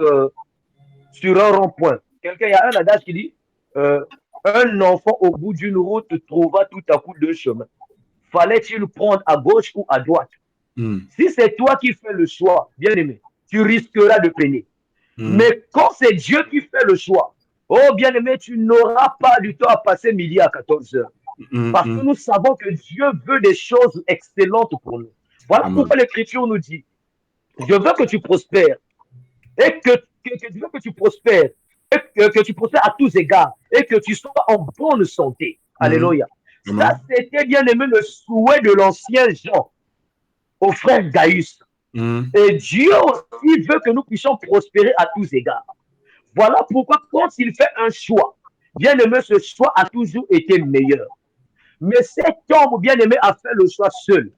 sur un rond-point. Il y a un adage qui dit un enfant au bout d'une route trouva tout à coup deux chemins. Fallait-il prendre à gauche ou à droite? Si c'est toi qui fais le choix, bien aimé, tu risqueras de peiner. Mais quand c'est Dieu qui fait le choix, oh bien aimé, tu n'auras pas du temps à passer midi à 14 heures. Parce que nous savons que Dieu veut des choses excellentes pour nous. Voilà pourquoi l'Écriture nous dit, je veux que tu prospères. Et que je veux que tu prospères. Et que tu prospères à tous égards. Et que tu sois en bonne santé. Alléluia. Ça, c'était bien aimé le souhait de l'ancien Jean au frère Gaius. Et Dieu aussi veut que nous puissions prospérer à tous égards. Voilà pourquoi quand il fait un choix, bien aimé, ce choix a toujours été meilleur. Mais cet homme, bien aimé, a fait le choix seul.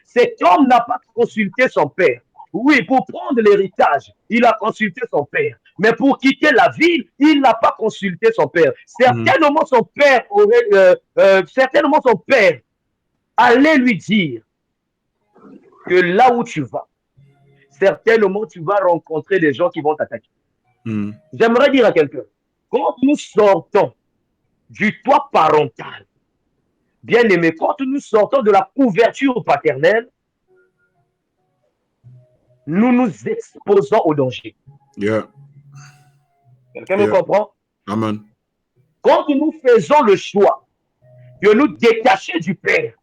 Cet homme n'a pas consulté son père. Oui, pour prendre l'héritage, il a consulté son père. Mais pour quitter la ville, il n'a pas consulté son père. Certainement, son père allait lui dire que là où tu vas, certainement, tu vas rencontrer des gens qui vont t'attaquer. J'aimerais dire à quelqu'un, quand nous sortons du toit parental, bien aimé, quand nous sortons de la couverture paternelle, nous nous exposons au danger. Yeah. Quelqu'un me comprend? Amen. Quand nous faisons le choix de nous détacher du Père,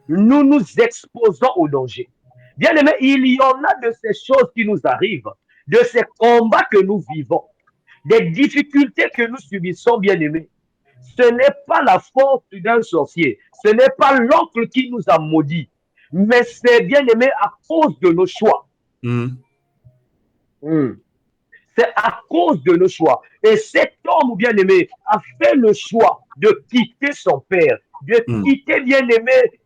nous nous exposons au danger. Bien aimé, il y en a de ces choses qui nous arrivent, de ces combats que nous vivons, des difficultés que nous subissons, bien aimé. Ce n'est pas la faute d'un sorcier, ce n'est pas l'oncle qui nous a maudits, mais c'est, bien aimé, à cause de nos choix. C'est à cause de nos choix. Et cet homme, bien aimé, a fait le choix de quitter son père, de quitter, bien aimé,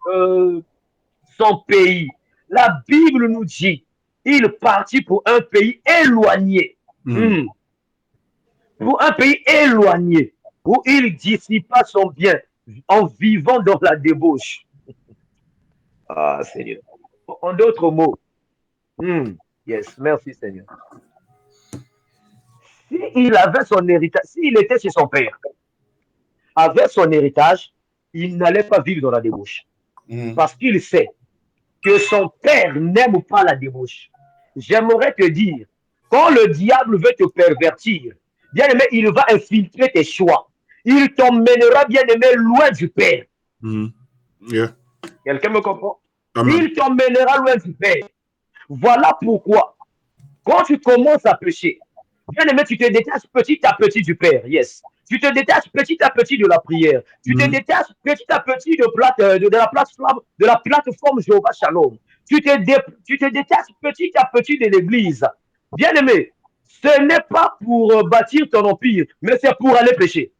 son pays. La Bible nous dit, il partit pour un pays éloigné. Pour un pays éloigné, où il dissipa son bien en vivant dans la débauche. Ah, Seigneur. En d'autres mots, yes, merci Seigneur. S'il avait son héritage, s'il était chez son père, avec son héritage, il n'allait pas vivre dans la débauche. Parce qu'il sait que son père n'aime pas la débauche. J'aimerais te dire, quand le diable veut te pervertir, bien aimé, il va infiltrer tes choix. Il t'emmènera, bien aimé, loin du Père. Quelqu'un me comprend? Amen. Il t'emmènera loin du Père. Voilà pourquoi, quand tu commences à pécher, bien aimé, tu te détaches petit à petit du Père. Yes. Tu te détaches petit à petit de la prière. Tu te détaches petit à petit de la plateforme Jéhovah Shalom. Tu te détaches petit à petit de l'église. Bien aimé, ce n'est pas pour bâtir ton empire, mais c'est pour aller pécher.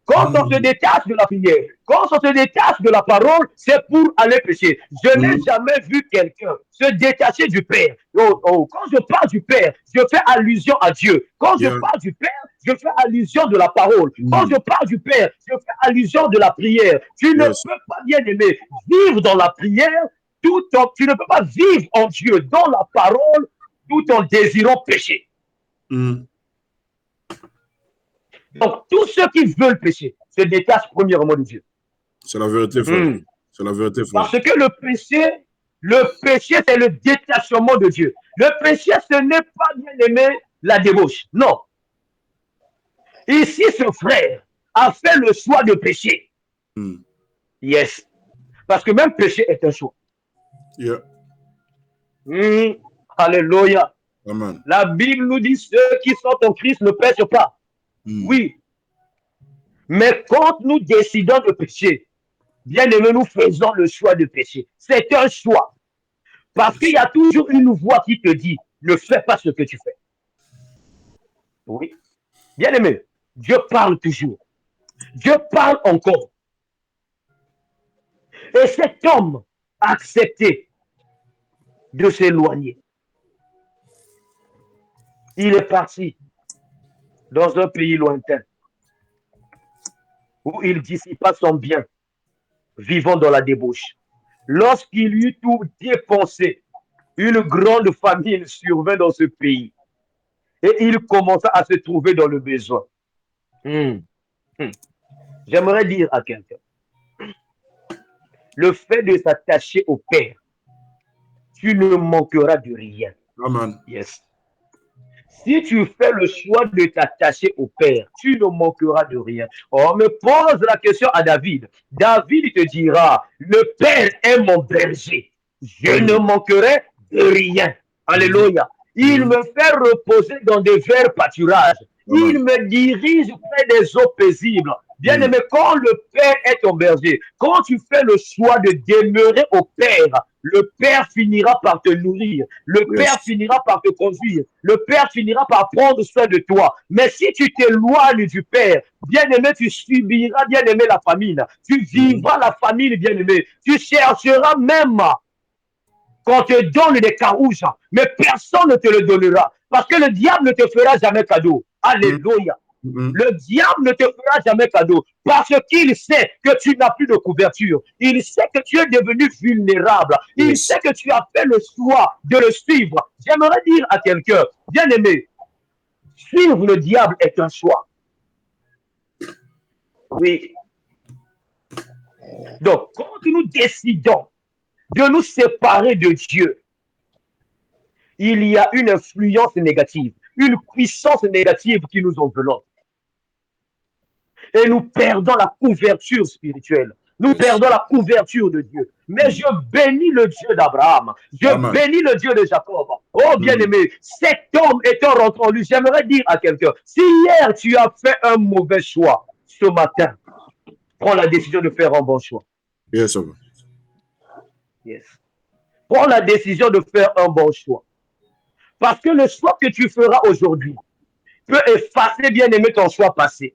Quand on se détache de la prière, quand on se détache de la parole, c'est pour aller pécher. Je n'ai jamais vu quelqu'un se détacher du Père. Quand je parle du Père, je fais allusion à Dieu. Quand je parle du Père, je fais allusion de la parole. Quand je parle du Père, je fais allusion de la prière. Tu ne peux pas, bien aimé, vivre dans la prière, tu ne peux pas vivre en Dieu, dans la parole, tout en désirant pécher. Donc, tous ceux qui veulent pécher se détachent premièrement de Dieu. C'est la vérité, frère. C'est la vérité, frère. Parce que le péché, c'est le détachement de Dieu. Le péché, ce n'est pas, bien aimé, la débauche. Non. Ici, ce frère a fait le choix de pécher. Yes. Parce que même péché est un choix. Yeah. Alléluia. Amen. La Bible nous dit ceux qui sont en Christ ne pêchent pas. Oui. Mais quand nous décidons de pécher, bien aimé, nous faisons le choix de pécher. C'est un choix. Parce qu'il y a toujours une voix qui te dit, ne fais pas ce que tu fais. Oui. Bien aimé, Dieu parle toujours. Dieu parle encore. Et cet homme a accepté de s'éloigner. Il est parti dans un pays lointain où il dissipa son bien, vivant dans la débauche. Lorsqu'il eut tout dépensé, une grande famine survint dans ce pays et il commença à se trouver dans le besoin. J'aimerais dire à quelqu'un, le fait de s'attacher au Père, tu ne manqueras de rien. Amen. Yes. Si tu fais le choix de t'attacher au Père, tu ne manqueras de rien. On me pose la question à David. David te dira, le Père est mon berger. Je ne manquerai de rien. Alléluia. Il me fait reposer dans des verts pâturages. Il me dirige près des eaux paisibles. Bien aimé, quand le Père est ton berger, quand tu fais le choix de demeurer au Père, le Père finira par te nourrir. Le Père finira par te conduire. Le Père finira par prendre soin de toi. Mais si tu t'éloignes du Père, bien aimé, tu subiras, bien aimé, la famine. Tu vivras la famine, bien aimé. Tu chercheras même qu'on te donne des carouges, mais personne ne te le donnera. Parce que le diable ne te fera jamais cadeau. Alléluia. Le diable ne te fera jamais cadeau parce qu'il sait que tu n'as plus de couverture. Il sait que tu es devenu vulnérable. Il sait que tu as fait le choix de le suivre. J'aimerais dire à quelqu'un, bien aimé, suivre le diable est un choix. Oui. Donc, quand nous décidons de nous séparer de Dieu, il y a une influence négative, une puissance négative qui nous enveloppe. Et nous perdons la couverture spirituelle. Nous perdons la couverture de Dieu. Mais je bénis le Dieu d'Abraham. Je bénis le Dieu de Jacob. Oh bien-aimé, cet homme étant rentré en lui, j'aimerais dire à quelqu'un, si hier tu as fait un mauvais choix, ce matin, prends la décision de faire un bon choix. Yes. Prends la décision de faire un bon choix. Parce que le choix que tu feras aujourd'hui peut effacer, bien aimé, ton choix passé.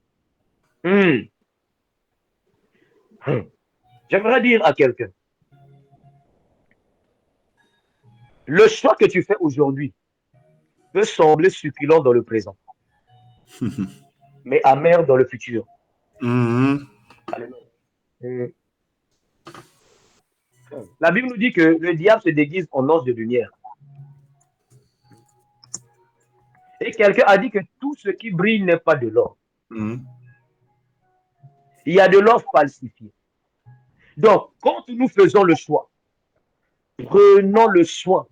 J'aimerais dire à quelqu'un, le choix que tu fais aujourd'hui peut sembler succulent dans le présent, mais amer dans le futur. La Bible nous dit que le diable se déguise en ange de lumière. Et quelqu'un a dit que tout ce qui brille n'est pas de l'or. Il y a de l'or falsifié. Donc, quand nous faisons le choix, prenons le soin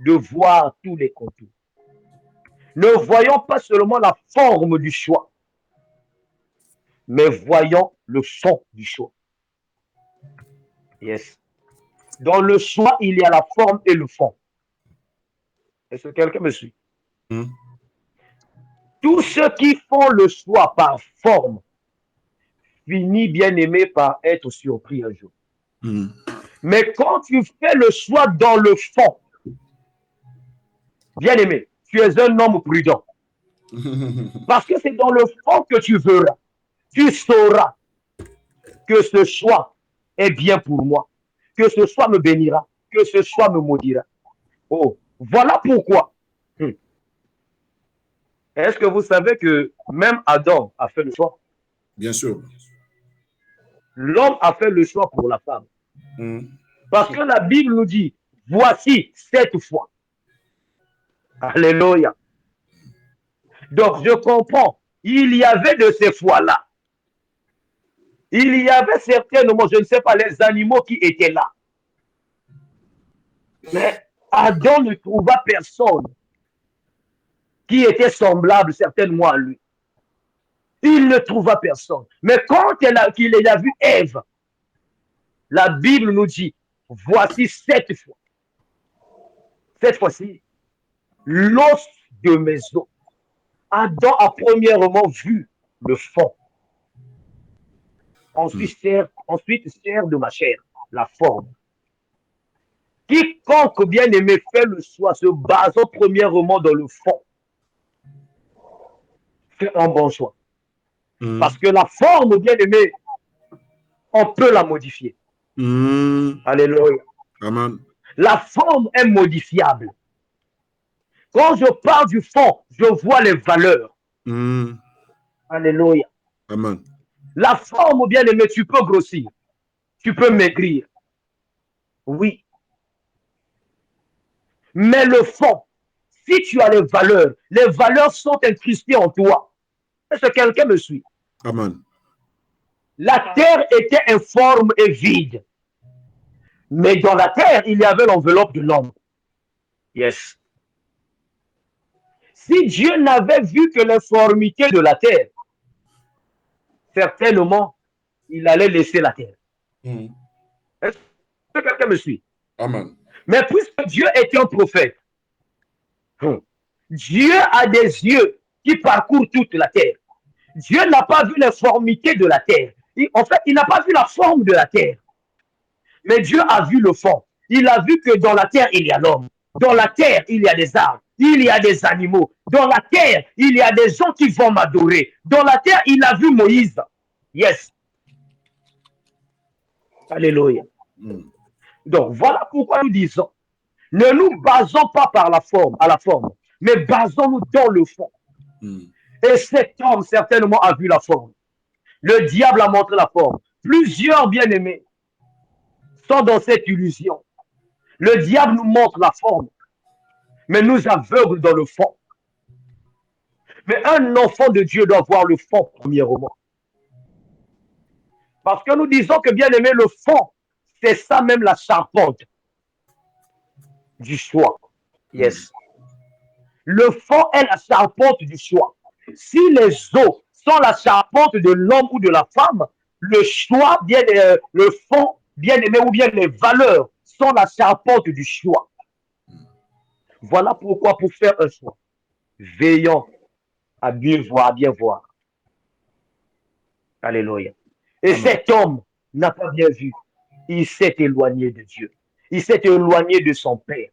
de voir tous les contours. Ne voyons pas seulement la forme du choix, mais voyons le fond du choix. Yes. Dans le choix, il y a la forme et le fond. Est-ce que quelqu'un me suit? Tous ceux qui font le choix par forme finissent, bien aimé, par être surpris un jour. Mais quand tu fais le choix dans le fond, bien aimé, tu es un homme prudent. Parce que c'est dans le fond que tu verras. Tu sauras que ce choix est bien pour moi. Que ce choix me bénira. Que ce choix me maudira. Oh, voilà pourquoi. Est-ce que vous savez que même Adam a fait le choix? Bien sûr. L'homme a fait le choix pour la femme. Parce que la Bible nous dit, voici 7 fois. Alléluia. Donc, je comprends. Il y avait de ces fois-là. Il y avait certainement, je ne sais pas, les animaux qui étaient là. Mais Adam ne trouva personne qui était semblable certainement à lui. Il ne trouva personne. Mais quand il a vu Ève, la Bible nous dit, voici 7 fois. Cette fois-ci, l'os de mes os. Adam a premièrement vu le fond. Ensuite, chair de ma chair, la forme. Quiconque bien aimé fait le choix, se basant premièrement dans le fond, fait un bon choix. Parce que la forme, bien aimé, on peut la modifier. Alléluia. Amen. La forme est modifiable. Quand je parle du fond, je vois les valeurs. Alléluia. Amen. La forme, bien aimé, tu peux grossir. Tu peux maigrir. Oui. Mais le fond, si tu as les valeurs sont incrustées en toi. Est-ce que quelqu'un me suit? Amen. La terre était informe et vide. Mais dans la terre, il y avait l'enveloppe de l'homme. Yes. Si Dieu n'avait vu que l'informité de la terre, certainement, il allait laisser la terre. Est-ce que quelqu'un me suit? Amen. Mais puisque Dieu est un prophète, Dieu a des yeux qui parcourent toute la terre. Dieu n'a pas vu l'informité de la terre. En fait, il n'a pas vu la forme de la terre. Mais Dieu a vu le fond. Il a vu que dans la terre, il y a l'homme. Dans la terre, il y a des arbres. Il y a des animaux. Dans la terre, il y a des gens qui vont m'adorer. Dans la terre, il a vu Moïse. Yes. Alléluia. Donc, voilà pourquoi nous disons, ne nous basons pas par la forme, à la forme, mais basons-nous dans le fond. Et cet homme, certainement, a vu la forme. Le diable a montré la forme. Plusieurs bien-aimés sont dans cette illusion. Le diable nous montre la forme, mais nous aveugle dans le fond. Mais un enfant de Dieu doit voir le fond premièrement. Parce que nous disons que, bien aimé, le fond, c'est ça même la charpente du choix. Yes. Le fond est la charpente du choix. Si les os sont la charpente de l'homme ou de la femme, le choix, le fond, bien aimé, ou bien les valeurs sont la charpente du choix. Voilà pourquoi, pour faire un choix, veillons à bien voir, à bien voir. Alléluia. Et cet homme n'a pas bien vu. Il s'est éloigné de Dieu. Il s'est éloigné de son Père.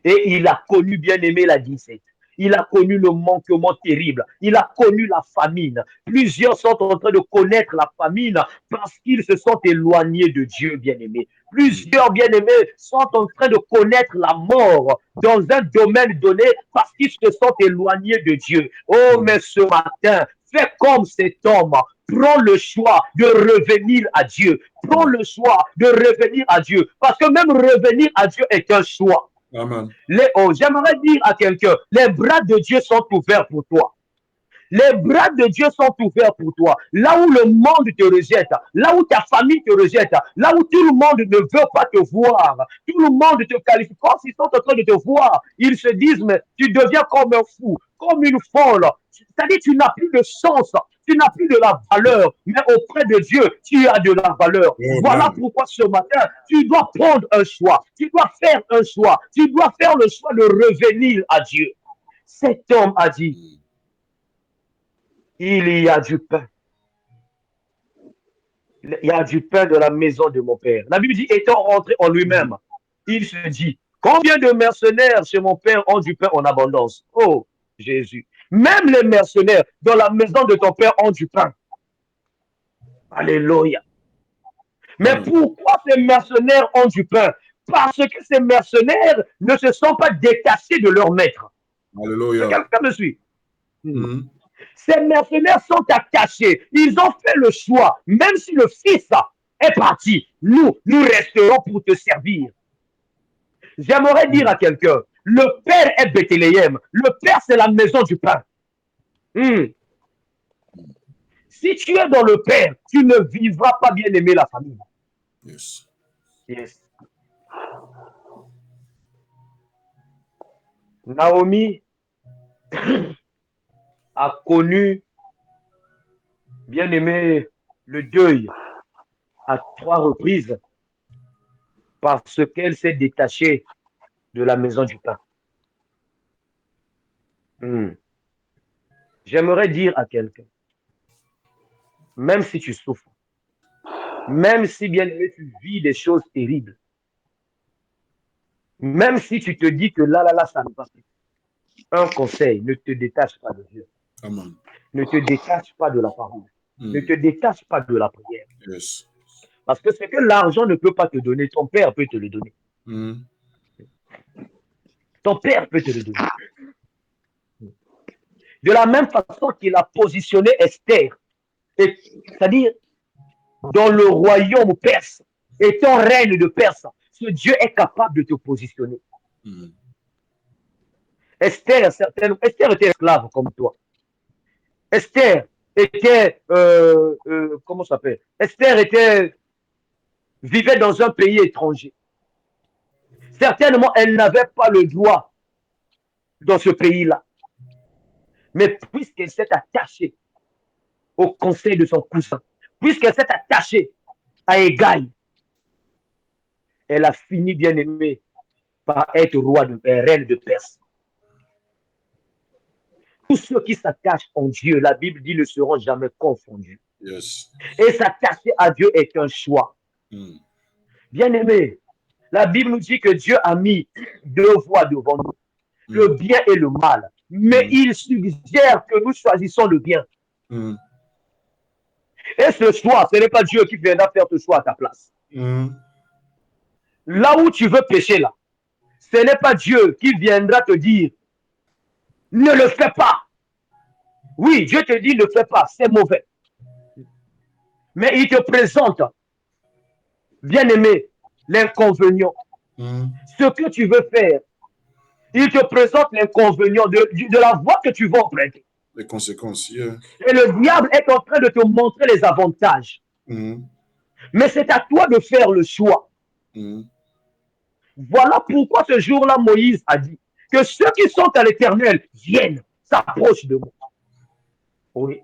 Et il a connu, bien aimé, la disette. Il a connu le manquement terrible. Il a connu la famine. Plusieurs sont en train de connaître la famine parce qu'ils se sont éloignés de Dieu, bien-aimé. Plusieurs, bien-aimés, sont en train de connaître la mort dans un domaine donné parce qu'ils se sont éloignés de Dieu. Oh, mais ce matin, fais comme cet homme. Prends le choix de revenir à Dieu. Prends le choix de revenir à Dieu. Parce que même revenir à Dieu est un choix. J'aimerais dire à quelqu'un, les bras de Dieu sont ouverts pour toi. Les bras de Dieu sont ouverts pour toi. Là où le monde te rejette, là où ta famille te rejette, là où tout le monde ne veut pas te voir, tout le monde te qualifie, quand ils sont en train de te voir, ils se disent, mais tu deviens comme un fou, comme une folle. C'est-à-dire, tu n'as plus de sens, tu n'as plus de la valeur, mais auprès de Dieu, tu as de la valeur. Voilà pourquoi ce matin, tu dois prendre un choix, tu dois faire un choix, tu dois faire le choix de revenir à Dieu. Cet homme a dit, il y a du pain. Il y a du pain de la maison de mon père. La Bible dit, étant rentré en lui-même, il se dit, combien de mercenaires chez mon père ont du pain en abondance? Oh, Jésus. Même les mercenaires dans la maison de ton père ont du pain. Alléluia. Mais pourquoi ces mercenaires ont du pain? Parce que ces mercenaires ne se sont pas détachés de leur maître. Alléluia. Quelqu'un me suit? Ces mercenaires sont attachés. Ils ont fait le choix, même si le fils est parti. Nous resterons pour te servir. J'aimerais dire à quelqu'un, le Père est Bethléem. Le Père, c'est la maison du pain. Si tu es dans le Père, tu ne vivras pas bien aimer la famille. Yes. Yes. Naomi a connu, bien aimé, le deuil à 3 reprises parce qu'elle s'est détachée de la maison du pain. J'aimerais dire à quelqu'un, même si tu souffres, même si bien aimé tu vis des choses terribles, même si tu te dis que là, ça ne va pas, un conseil, ne te détache pas de Dieu. Amen. Ne te détache pas de la parole. Ne te détache pas de la prière. Yes. Parce que ce que l'argent ne peut pas te donner, ton père peut te le donner. Ton père peut te le donner. De la même façon qu'il a positionné Esther, c'est-à-dire dans le royaume perse, étant reine de Perse, ce Dieu est capable de te positionner. Esther était esclave comme toi. Esther était, comment ça s'appelle? Esther vivait dans un pays étranger. Certainement, elle n'avait pas le droit dans ce pays-là. Mais puisqu'elle s'est attachée au conseil de son cousin, puisqu'elle s'est attachée à Égaï, elle a fini, bien aimée, par être reine de Perse. Tous ceux qui s'attachent en Dieu, la Bible dit, ne seront jamais confondus. Yes. Et s'attacher à Dieu est un choix. Bien aimé, la Bible nous dit que Dieu a mis 2 voies devant nous, le bien et le mal. Mais il suggère que nous choisissons le bien. Et ce choix, ce n'est pas Dieu qui viendra faire ce choix à ta place. Là où tu veux pécher, là, ce n'est pas Dieu qui viendra te dire ne le fais pas. Oui, Dieu te dit ne le fais pas, c'est mauvais. Mais il te présente, bien aimé, l'inconvénient. Ce que tu veux faire, il te présente l'inconvénient de la voie que tu vas emprunter. Les conséquences, yeah. Et le diable est en train de te montrer les avantages. Mais c'est à toi de faire le choix. Voilà pourquoi ce jour-là, Moïse a dit que ceux qui sont à l'Éternel viennent, s'approchent de moi. Oui.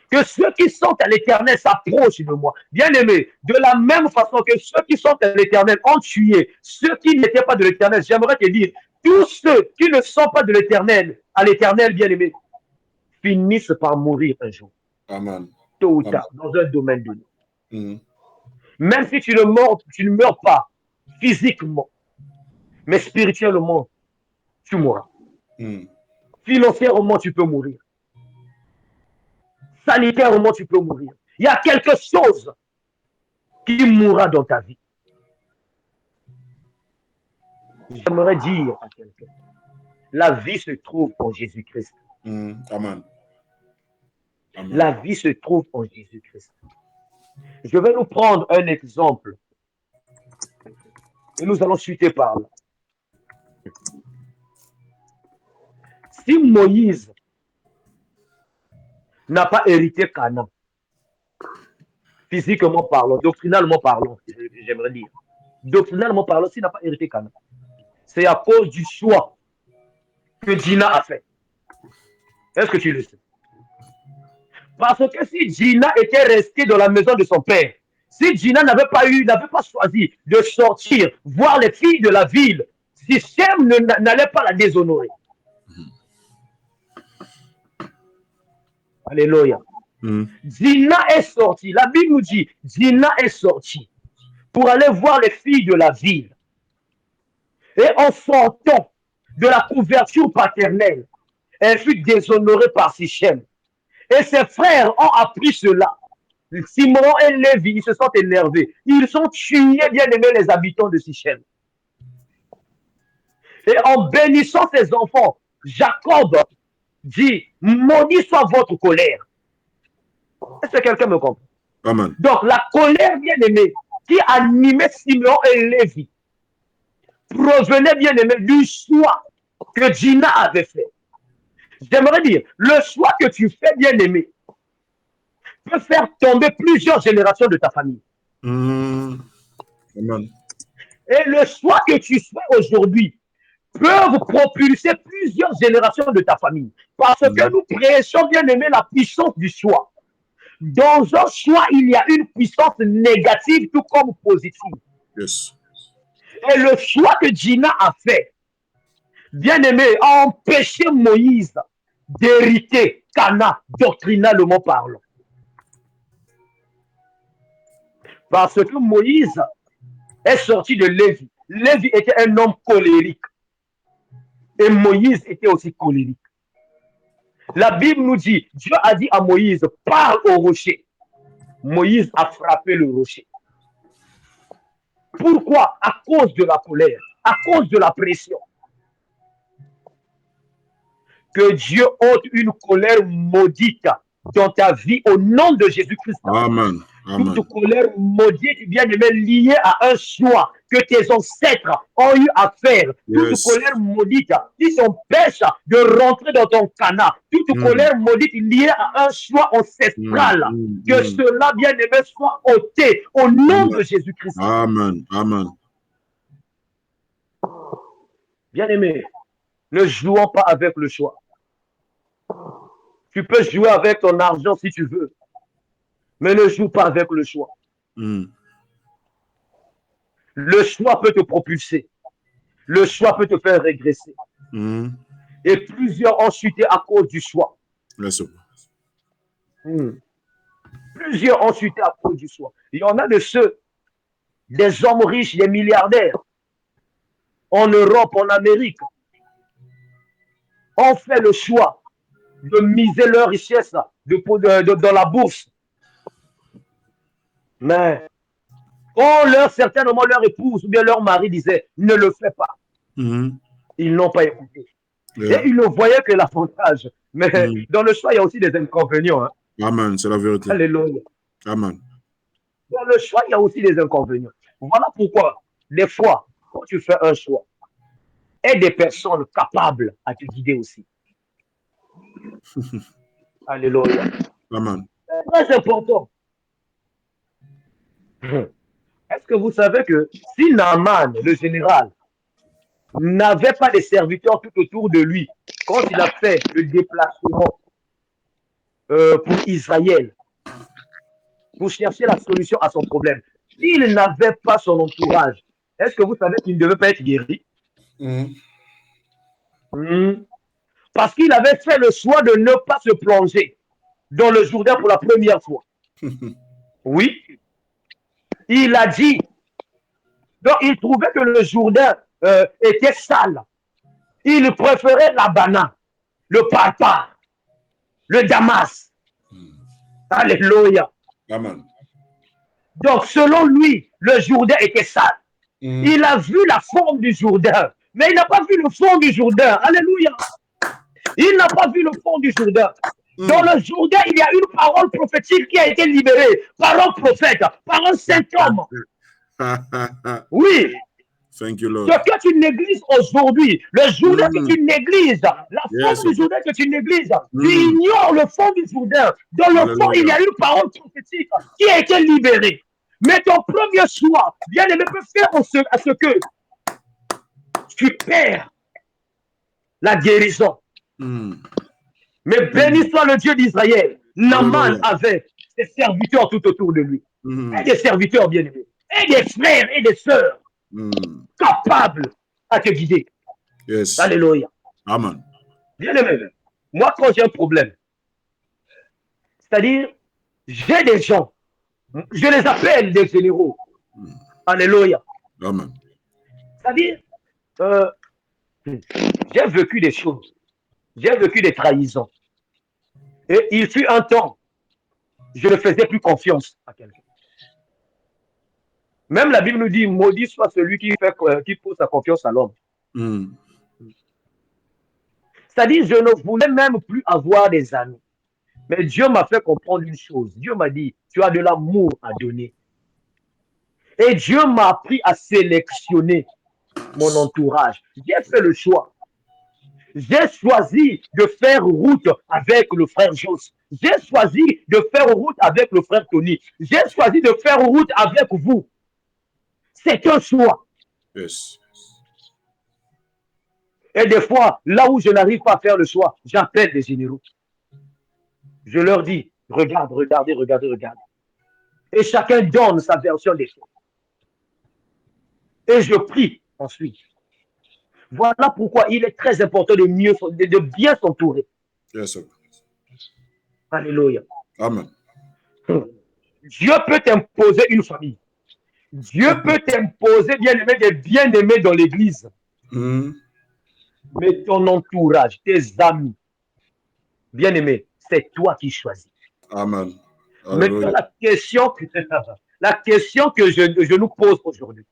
Que ceux qui sont à l'Éternel s'approchent de moi. Bien aimé, de la même façon que ceux qui sont à l'Éternel ont tué ceux qui n'étaient pas de l'Éternel, j'aimerais te dire, tous ceux qui ne sont pas de l'Éternel, à l'Éternel, bien aimé, finissent par mourir un jour. Amen. Tôt ou tard, dans un domaine donné. Même si tu ne meurs pas physiquement, mais spirituellement, tu mourras. Financièrement, tu peux mourir. Sanitairement, tu peux mourir. Il y a quelque chose qui mourra dans ta vie. J'aimerais dire à quelqu'un, la vie se trouve en Jésus-Christ. Amen. Amen. La vie se trouve en Jésus-Christ. Je vais nous prendre un exemple et nous allons chuter par là. Si Moïse n'a pas hérité Canaan, physiquement parlant, doctrinalement parlant, j'aimerais dire, doctrinalement parlant, s'il n'a pas hérité Canaan, c'est à cause du choix que Dina a fait. Est-ce que tu le sais? Parce que si Dina était restée dans la maison de son père, si Dina n'avait pas choisi de sortir, voir les filles de la ville, Sichem n'allait pas la déshonorer. Alléluia. Dina est sortie. La Bible nous dit, Dina est sortie pour aller voir les filles de la ville. Et en sortant de la couverture paternelle, elle fut déshonorée par Sichem. Et ses frères ont appris cela. Simon et Lévi, ils se sont énervés. Ils ont tué, bien aimé, les habitants de Sichem. Et en bénissant ses enfants, Jacob dit, maudit soit votre colère. Est-ce que quelqu'un me comprend? Amen. Donc, la colère, bien aimé, qui animait Simeon et Lévi, provenait, bien aimé, du choix que Dina avait fait. J'aimerais dire, le choix que tu fais, bien aimé, peut faire tomber plusieurs générations de ta famille. Amen. Et le choix que tu fais aujourd'hui peuvent propulser plusieurs générations de ta famille. Parce que nous prêchons, bien aimé, la puissance du choix. Dans un choix, il y a une puissance négative tout comme positive. Yes. Et le choix que Dina a fait, bien aimé, a empêché Moïse d'hériter Cana, doctrinalement parlant. Parce que Moïse est sorti de Lévi. Lévi était un homme colérique. Et Moïse était aussi colérique. La Bible nous dit, Dieu a dit à Moïse, parle au rocher. Moïse a frappé le rocher. Pourquoi? À cause de la colère, à cause de la pression. Que Dieu ôte une colère maudite dans ta vie au nom de Jésus-Christ. Amen. Amen. Toute colère maudite, bien aimé, liée à un choix que tes ancêtres ont eu à faire. Toute colère maudite qui t'empêche de rentrer dans ton canard. Toute colère maudite liée à un choix ancestral. Que cela, bien aimé, soit ôté au nom de Jésus-Christ. Amen. Amen. Bien aimé, ne jouons pas avec le choix. Tu peux jouer avec ton argent si tu veux, mais ne joue pas avec le choix. Le choix peut te propulser. Le choix peut te faire régresser. Et plusieurs ont chuté à cause du choix. Plusieurs ont chuté à cause du choix. Il y en a de ceux, des hommes riches, des milliardaires, en Europe, en Amérique, ont fait le choix de miser leur richesse dans la bourse. Mais quand certainement leur épouse ou bien leur mari disait ne le fais pas, ils n'ont pas écouté. Et ils ne voyaient que l'avantage. Mais dans le choix, il y a aussi des inconvénients. Hein. Amen, c'est la vérité. Alléluia. Amen. Dans le choix, il y a aussi des inconvénients. Voilà pourquoi, des fois, quand tu fais un choix, aie des personnes capables à te guider aussi. Alléluia. Amen. C'est très important. Est-ce que vous savez que si Naaman, le général, n'avait pas de serviteurs tout autour de lui quand il a fait le déplacement pour Israël, pour chercher la solution à son problème, s'il n'avait pas son entourage, est-ce que vous savez qu'il ne devait pas être guéri? Parce qu'il avait fait le choix de ne pas se plonger dans le Jourdain pour la première fois. Oui. Il a dit, donc il trouvait que le Jourdain était sale. Il préférait l'Abana, le Parpar, le Damas. Alléluia. Amen. Donc, selon lui, le Jourdain était sale. Il a vu la forme du Jourdain, mais il n'a pas vu le fond du Jourdain. Alléluia. Il n'a pas vu le fond du Jourdain. Dans le Jourdain, il y a une parole prophétique qui a été libérée par un prophète, par un saint homme. Oui. Thank you, Lord. Ce que tu négliges aujourd'hui, le Jourdain que tu négliges, la forme du Jourdain que tu négliges, tu ignores le fond du Jourdain. Dans le fond, il y a une parole prophétique qui a été libérée. Mais ton premier choix, bien aimé, peut faire à ce que tu perds la guérison. Mais béni soit le Dieu d'Israël. Naaman avait ses serviteurs tout autour de lui. Et des serviteurs bien aimés. Et des frères et des sœurs capables à te guider. Yes. Alléluia. Amen. Bien aimé. Moi, quand j'ai un problème, c'est-à-dire, j'ai des gens, je les appelle des généraux. Alléluia. Amen. C'est-à-dire, j'ai vécu des choses. J'ai vécu des trahisons. Et il fut un temps, je ne faisais plus confiance à quelqu'un. Même la Bible nous dit, maudit soit celui qui pose sa confiance à l'homme. C'est-à-dire, je ne voulais même plus avoir des amis. Mais Dieu m'a fait comprendre une chose. Dieu m'a dit, tu as de l'amour à donner. Et Dieu m'a appris à sélectionner mon entourage. J'ai fait le choix. J'ai choisi de faire route avec le frère Jos. J'ai choisi de faire route avec le frère Tony. J'ai choisi de faire route avec vous. C'est un choix. Yes. Et des fois, là où je n'arrive pas à faire le choix, j'appelle des généraux. Je leur dis, regarde, regardez, regardez, regardez. Et chacun donne sa version des choses. Et je prie ensuite. Voilà pourquoi il est très important de bien s'entourer. Yes, sir. Alléluia. Amen. Dieu peut t'imposer une famille. Dieu peut t'imposer des bien-aimés dans l'église. Mais ton entourage, tes amis, bien-aimés, c'est toi qui choisis. Amen. Maintenant, la question que je nous pose aujourd'hui.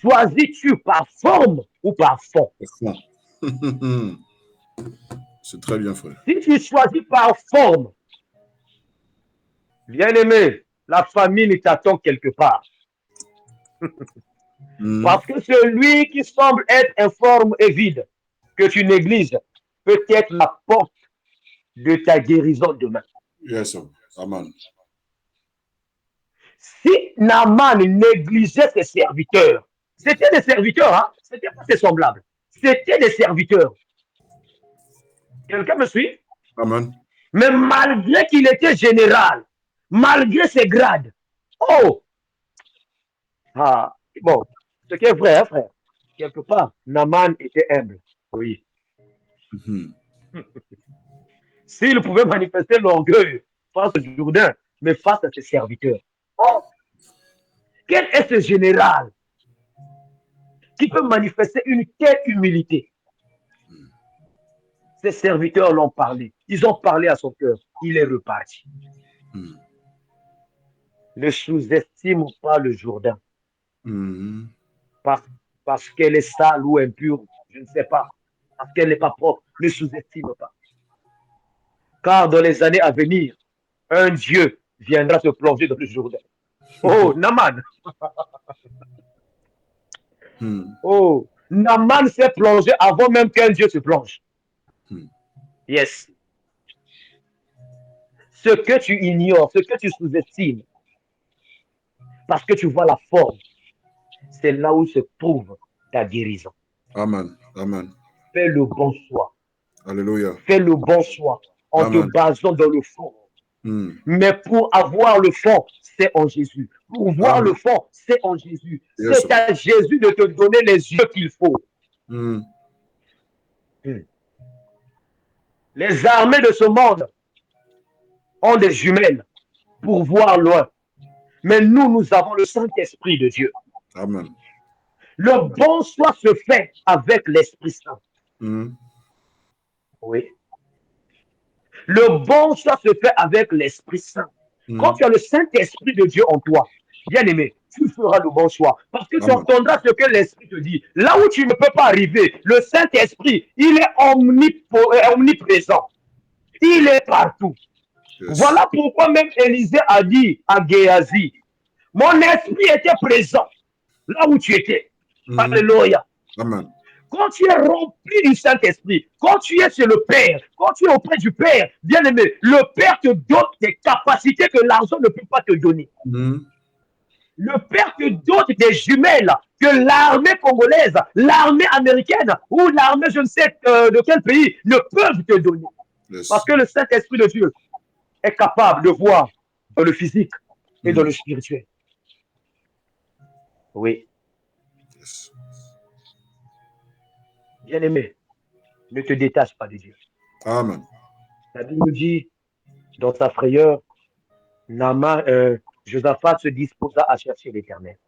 Choisis-tu par forme ou par fond? C'est très bien, frère. Si tu choisis par forme, bien-aimé, la famille t'attend quelque part. Parce que celui qui semble être informe et vide, que tu négliges, peut être la porte de ta guérison demain. Yes, sir. Amen. Si Naaman négligeait ses serviteurs, c'était des serviteurs, hein? C'était pas ses semblables. C'était des serviteurs. Quelqu'un me suit? Amen. Mais malgré qu'il était général, malgré ses grades, oh! Ah, bon, ce qui est vrai, hein, frère. Quelque part, Naaman était humble. Oui. S'il pouvait manifester l'orgueil face au Jourdain, mais face à ses serviteurs. Oh! Quel est ce général qui peut manifester une telle humilité? Ses serviteurs l'ont parlé. Ils ont parlé à son cœur. Il est reparti. Ne sous-estime pas le Jourdain. Parce qu'elle est sale ou impure, je ne sais pas. Parce qu'elle n'est pas propre. Ne sous-estime pas. Car dans les années à venir, un Dieu viendra se plonger dans le Jourdain. Oh, Naaman. Oh, Naaman s'est plongé avant même qu'un Dieu se plonge. Yes. Ce que tu ignores, ce que tu sous-estimes, parce que tu vois la forme, c'est là où se trouve ta guérison. Amen. Amen. Fais le bon choix. Alléluia. Fais le bon choix en te basant dans le fond. Mais pour avoir le fond, c'est en Jésus. Pour voir le fond, c'est en Jésus. Yes, c'est à Jésus de te donner les yeux qu'il faut. Les armées de ce monde ont des jumelles pour voir loin. Mais nous avons le Saint-Esprit de Dieu. Amen. Le bon choix se fait avec l'Esprit Saint. Oui. Le bon choix se fait avec l'Esprit Saint. Quand tu as le Saint-Esprit de Dieu en toi, bien aimé, tu feras le bon choix. Parce que tu entendras ce que l'Esprit te dit. Là où tu ne peux pas arriver, le Saint-Esprit, il est omniprésent. Il est partout. Yes. Voilà pourquoi même Élisée a dit à Géasi, mon esprit était présent là où tu étais. Alléluia. Amen. Quand tu es rempli du Saint-Esprit, quand tu es chez le Père, quand tu es auprès du Père, bien aimé, le Père te donne des capacités que l'argent ne peut pas te donner. Le Père te donne des jumelles que l'armée congolaise, l'armée américaine ou l'armée je ne sais de quel pays ne peuvent te donner. Yes. Parce que le Saint-Esprit de Dieu est capable de voir dans le physique et dans le spirituel. Oui. Yes. Bien-aimé, ne te détache pas de Dieu. Amen. La Bible nous dit, dans sa frayeur, Josaphat se disposa à chercher l'Éternel.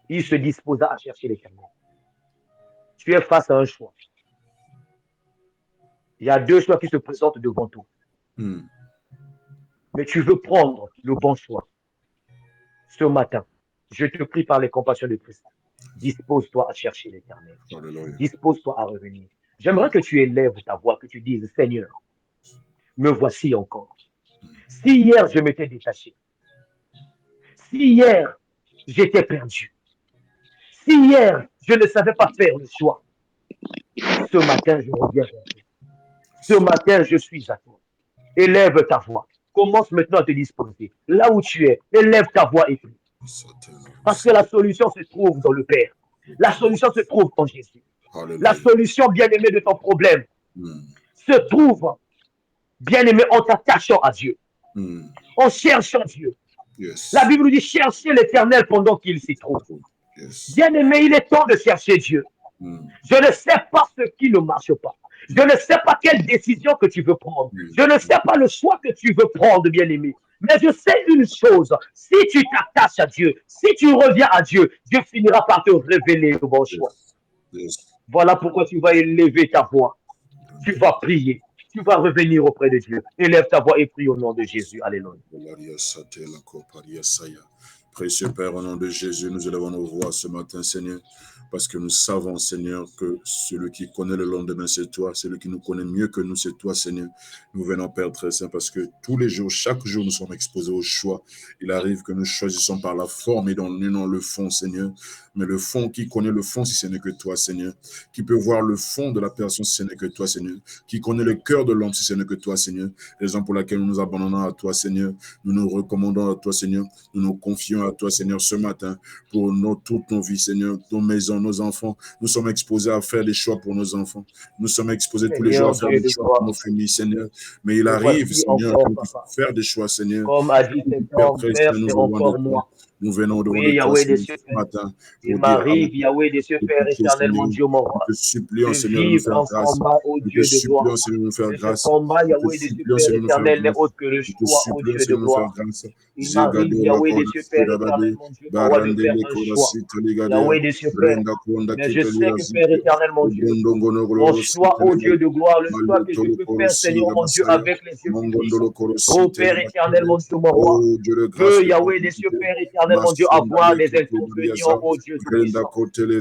Il se disposa à chercher l'Éternel. Tu es face à un choix. Il y a deux choix qui se présentent devant toi. Mais tu veux prendre le bon choix. Ce matin, je te prie par les compassions de Christ. Dispose-toi à chercher l'Éternel. Dispose-toi à revenir. J'aimerais que tu élèves ta voix, que tu dises, Seigneur, me voici encore. Si hier je m'étais détaché, si hier j'étais perdu, si hier je ne savais pas faire le choix, ce matin je reviens vers toi. Ce matin je suis à toi. Élève ta voix. Commence maintenant à te disposer. Là où tu es, élève ta voix et prie. Parce que la solution se trouve dans le Père. La solution se trouve en Jésus. La solution, bien-aimé, de ton problème se trouve, bien-aimé, en t'attachant à Dieu, en cherchant Dieu. La Bible nous dit, cherchez l'Éternel pendant qu'il s'y trouve. Bien-aimé, il est temps de chercher Dieu. Je ne sais pas ce qui ne marche pas. Je ne sais pas quelle décision que tu veux prendre. Je ne sais pas le choix que tu veux prendre, bien-aimé. Mais je sais une chose, si tu t'attaches à Dieu, si tu reviens à Dieu, Dieu finira par te révéler le bon choix. Voilà pourquoi tu vas élever ta voix. Tu vas prier. Tu vas revenir auprès de Dieu. Élève ta voix et prie au nom de Jésus. Alléluia. Précieux Père, au nom de Jésus, nous élevons nos voix ce matin, Seigneur, parce que nous savons, Seigneur, que celui qui connaît le lendemain, c'est toi. Celui qui nous connaît mieux que nous, c'est toi, Seigneur. Nous venons, Père très saint, parce que tous les jours, chaque jour, nous sommes exposés au choix. Il arrive que nous choisissons par la forme et non le fond, Seigneur. Mais le fond, qui connaît le fond, si ce n'est que toi, Seigneur. Qui peut voir le fond de la personne, si ce n'est que toi, Seigneur. Qui connaît le cœur de l'homme, si ce n'est que toi, Seigneur. Raison pour laquelle nous nous abandonnons à toi, Seigneur. Nous nous recommandons à toi, Seigneur. Nous nous confions à toi, Seigneur, ce matin, pour toutes nos vies, Seigneur, nos maisons, nos enfants. Nous sommes exposés à faire des choix pour nos enfants. Nous sommes exposés tous les jours à faire des choix pour nos familles, Seigneur. Mais il arrive, Seigneur, qu'on puisse faire des choix, Seigneur. Comme a dit cet homme, Père, c'est encore moi. Nous venons devant oui, toi ce matin. Il m'arrive, Yahweh des cieux, Père éternel, mon Dieu, mon roi. Te supplions, Seigneur, de nous faire grâce. Te supplions, Seigneur, de nous faire grâce. Ce combat, Yahweh des cieux, Père éternel, n'est autre que le choix, ô Dieu de gloire. Il m'arrive, Yahweh des cieux, Père éternel, mon Dieu, mon roi, de faire un choix. Yahweh des cieux, Père. Mais je sais que, Père éternel, mon Dieu, mon choix, ô Dieu de gloire, le choix que je peux faire, Seigneur, mon Dieu, avec les yeux fixes. Ô Père éternel, mon Dieu, mon roi. Que Yahweh des cieux, Père éternel, mon Dieu, avoir des inconvénients, ô Dieu tout-puissant.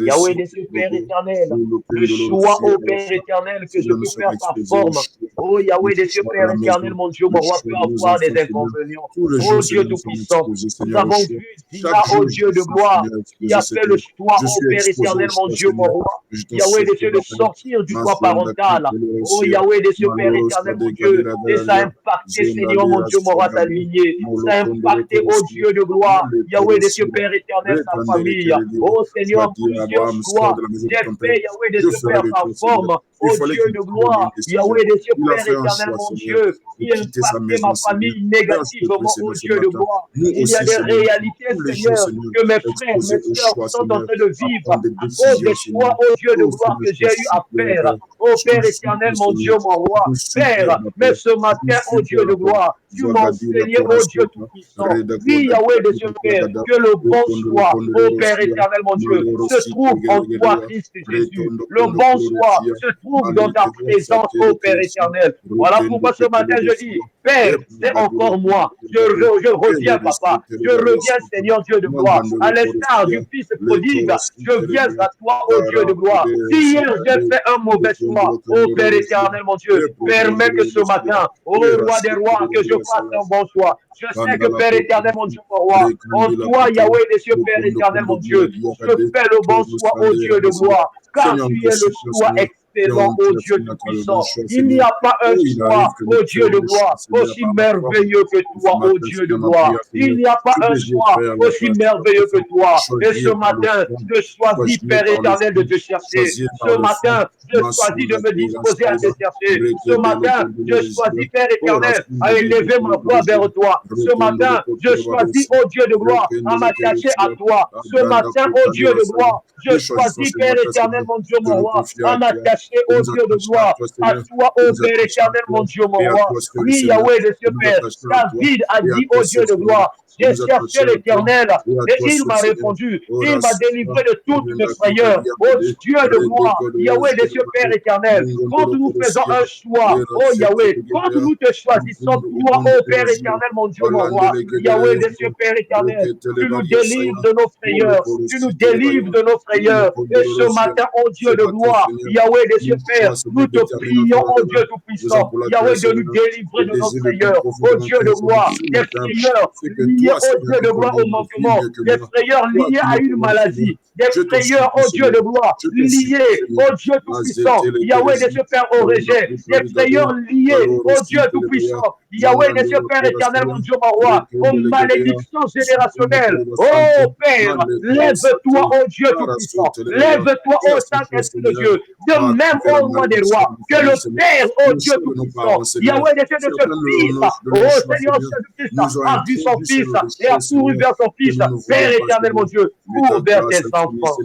Yahweh des cieux, Père éternel, le choix, ô Père éternel, que je peux faire par forme. Oh Yahweh des cieux, Père éternel, mon Dieu, mon roi, peut avoir des inconvénients. Oh Dieu tout-puissant, nous avons vu Dina, ô Dieu de gloire, qui a fait le choix, ô Père éternel, mon Dieu, mon roi. Yahweh des cieux, de sortir du toit parental. Oh Yahweh des cieux, Père éternel, mon Dieu, et ça a impacté, Seigneur, mon Dieu, mon roi, sa lignée. Ça a impacté, ô Dieu de gloire, Yahweh des cieux, Père éternel, sa famille. Oh Seigneur, plusieurs choix. J'ai fait, Yahweh des cieux, Père, par forme. Oh Dieu de gloire, Yahweh des cieux, Père éternel, mon Dieu, qui impacté ma famille négativement, oh Dieu de gloire. Il y a des réalités, Seigneur, que mes frères, mes soeurs sont en train de vivre. Oh, des choix, oh Dieu de gloire, que j'ai eu à faire. Oh Père éternel, mon Dieu, mon roi. Père, mais ce matin, oh Dieu de gloire, tu m'as enseigné, oh Dieu tout-puissant. Oui, Yahweh des cieux, Père, que le bon choix, oh Père éternel, mon Dieu, se trouve en toi, Christ Jésus. Le bon choix se trouve dans ta présence, ô Père éternel. Voilà pourquoi ce matin je dis, Père, c'est encore moi. Je reviens, Papa. Je reviens, Seigneur Dieu de gloire. À l'instar du Fils prodigue, je viens à toi, ô Dieu de gloire. Si hier j'ai fait un mauvais choix, ô Père éternel, mon Dieu, permets que ce matin, ô Roi des rois, que je fasse un bon choix. Je sais que Père éternel, mon Dieu, mon roi, en toi, Yahweh des cieux, Père éternel, mon Dieu, je fais le bon choix, ô Dieu de gloire, car tu es le choix excellent, ô Dieu tout-puissant. Il n'y a pas un choix, ô Dieu de gloire, aussi merveilleux que toi, ô Dieu de gloire. Il n'y a pas un choix aussi merveilleux que toi. Et ce matin, je choisis, Père éternel, de te chercher. Ce matin, je choisis de me disposer à te chercher. Ce matin, je choisis, Père éternel, à élever ma voix vers toi. Ce matin, je choisis, ô Dieu de gloire, à m'attacher à toi. Ce matin, ô Dieu de gloire, je choisis, Père éternel, mon Dieu, mon roi, à m'attacher, ô Dieu de gloire, à toi, ô Père éternel, mon Dieu, mon roi. Oui, Yahweh de ce Père, David a dit, ô Dieu de gloire, J'ai cherché l'Éternel et il m'a répondu. Il m'a délivré de toutes mes frayeurs. Oh Dieu de gloire, Yahweh des cieux, Père éternel, quand nous faisons un choix, oh Yahweh, quand nous te choisissons, toi, oh Père éternel, mon Dieu, mon roi, Yahweh des cieux, Père éternel, tu nous délivres de nos frayeurs, tu nous délivres de nos frayeurs. Et ce matin, oh Dieu de gloire, Yahweh des cieux, Père, nous te prions, oh Dieu tout-puissant, Yahweh, de nous délivrer de nos frayeurs, oh Dieu de gloire, des frayeurs liées, oh Dieu de gloire, au manquement, des frayeurs liées à une maladie, des frayeurs, oh Dieu de gloire, liées, oh Dieu tout-puissant, Yahweh des cieux, Père, au rejet, des frayeurs liées, oh Dieu tout-puissant, Yahweh des cieux, Père éternel, mon Dieu, mon roi, aux malédictions générationnelles. Oh Père, lève-toi, oh Dieu tout-puissant, lève-toi, oh Saint-Esprit de Dieu, de même, oh roi des rois, que le Père, oh Dieu tout-puissant, Yahweh des cieux, de ce Fils, oh Seigneur Jésus-Christ, a vu son Fils et a couru vers son Fils. Père éternel, mon Dieu, cours vers tes enfants.